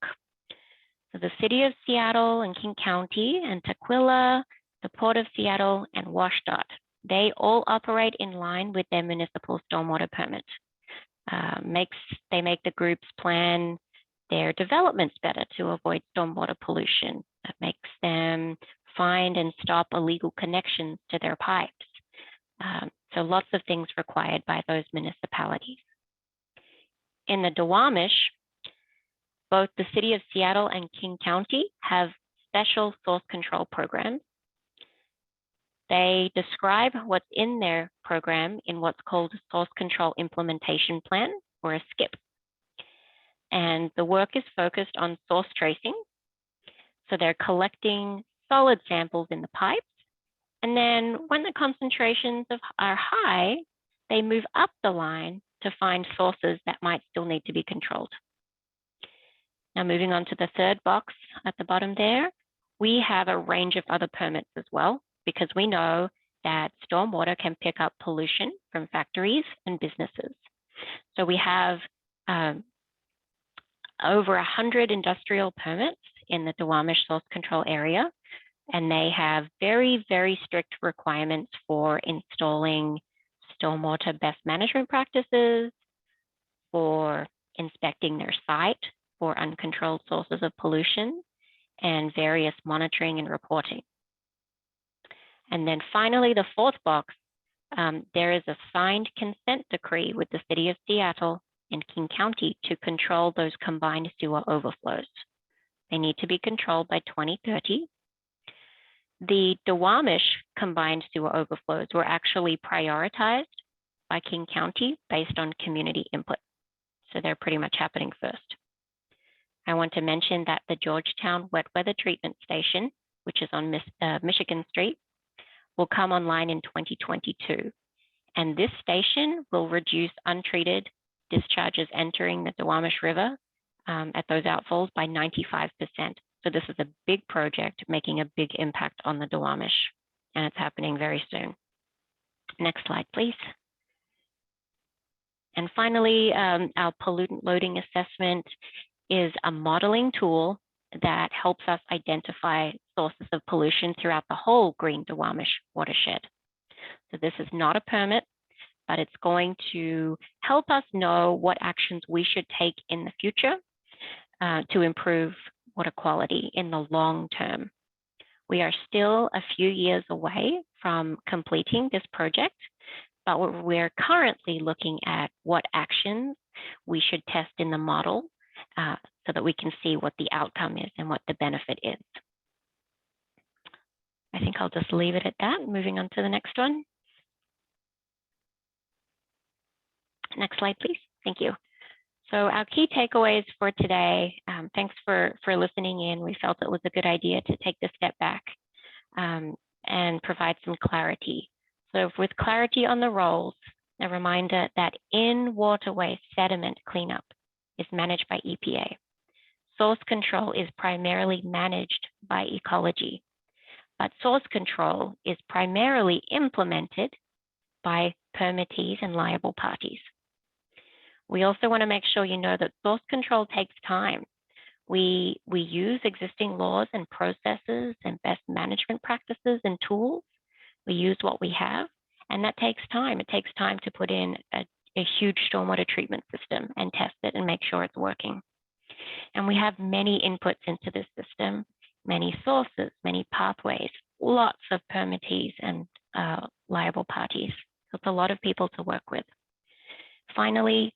So the City of Seattle and King County and Tukwila, the Port of Seattle and WashDOT, they all operate in line with their municipal stormwater permit. They make the groups plan their developments better to avoid stormwater pollution. That makes them find and stop illegal connections to their pipes. So lots of things required by those municipalities. In the Duwamish, both the City of Seattle and King County have special source control programs. They describe what's in their program in what's called a Source Control Implementation Plan, or a SCIP. And the work is focused on source tracing. So they're collecting solid samples in the pipes. And then when the concentrations are high, they move up the line to find sources that might still need to be controlled. Now moving on to the third box at the bottom there, we have a range of other permits as well, because we know that stormwater can pick up pollution from factories and businesses. So we have over 100 industrial permits in the Duwamish Source Control area, and they have very, very strict requirements for installing stormwater best management practices, for inspecting their site for uncontrolled sources of pollution, and various monitoring and reporting. And then finally, the fourth box, there is a signed consent decree with the City of Seattle and King County to control those combined sewer overflows. They need to be controlled by 2030. The Duwamish combined sewer overflows were actually prioritized by King County based on community input. So they're pretty much happening first. I want to mention that the Georgetown Wet Weather Treatment Station, which is on Michigan Street, will come online in 2022. And this station will reduce untreated discharges entering the Duwamish River at those outfalls by 95%. So this is a big project making a big impact on the Duwamish, and it's happening very soon. Next slide, please. And finally, our pollutant loading assessment is a modeling tool that helps us identify sources of pollution throughout the whole Green Duwamish watershed. So this is not a permit, but it's going to help us know what actions we should take in the future to improve water quality in the long term. We are still a few years away from completing this project, but we're currently looking at what actions we should test in the model so that we can see what the outcome is and what the benefit is. I think I'll just leave it at that. Moving on to the next one. Next slide, please. Thank you. So our key takeaways for today, thanks for listening in. We felt it was a good idea to take the step back and provide some clarity. So with clarity on the roles, a reminder that in-waterway sediment cleanup is managed by EPA. Source control is primarily managed by ecology, but source control is primarily implemented by permittees and liable parties. We also want to make sure you know that source control takes time. We use existing laws and processes and best management practices and tools. We use what we have, and that takes time. It takes time to put in a huge stormwater treatment system and test it and make sure it's working. And we have many inputs into this system, many sources, many pathways, lots of permittees and liable parties. So it's a lot of people to work with. Finally,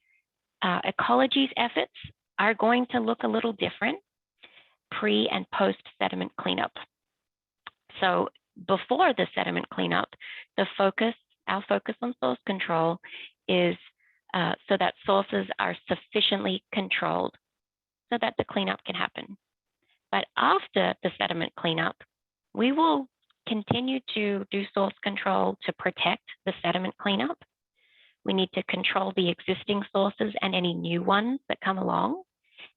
ecology's efforts are going to look a little different pre and post sediment cleanup. So before the sediment cleanup, our focus on source control is so that sources are sufficiently controlled so that the cleanup can happen. But after the sediment cleanup, we will continue to do source control to protect the sediment cleanup. We need to control the existing sources and any new ones that come along.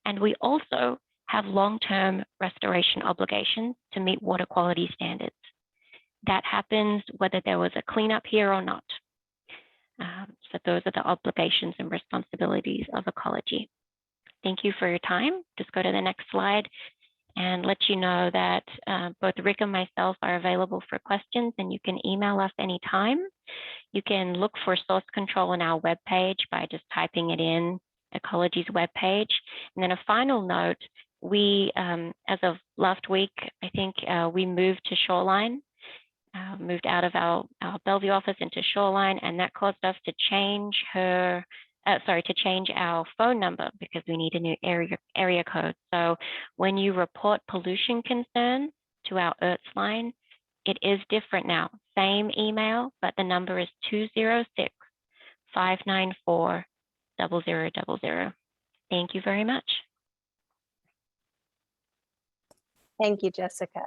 And we also have long-term restoration obligations to meet water quality standards. That happens whether there was a cleanup here or not. So those are the obligations and responsibilities of ecology. Thank you for your time. Just go to the next slide and let you know that both Rick and myself are available for questions, and you can email us anytime. You can look for source control on our webpage by just typing it in, Ecology's webpage. And then a final note, we, as of last week, I think we moved to Shoreline, moved out of our Bellevue office into Shoreline, and that caused us to change change our phone number because we need a new area code. So when you report pollution concerns to our ERTS line, it is different now. Same email, but the number is 206-594-0000. Thank you very much.
Thank you, Jessica.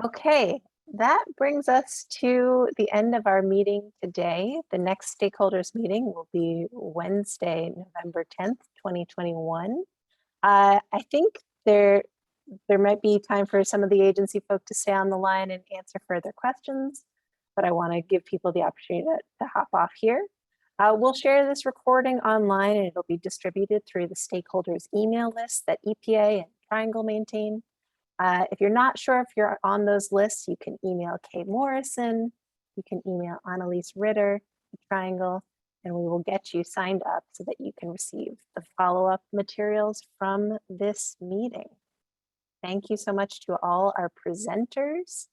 Okay, that brings us to the end of our meeting today. The next stakeholders meeting will be Wednesday, November 10th, 2021. I think there might be time for some of the agency folk to stay on the line and answer further questions, but I want to give people the opportunity to hop off here. We'll share this recording online, and it'll be distributed through the stakeholders email list that EPA and Triangle maintain. If you're not sure if you're on those lists, you can email Kay Morrison, you can email Annalise Ritter at Triangle, and we will get you signed up so that you can receive the follow-up materials from this meeting. Thank you so much to all our presenters.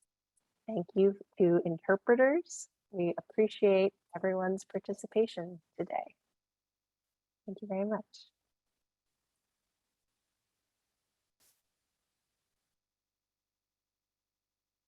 Thank you to interpreters. We appreciate everyone's participation today. Thank you very much.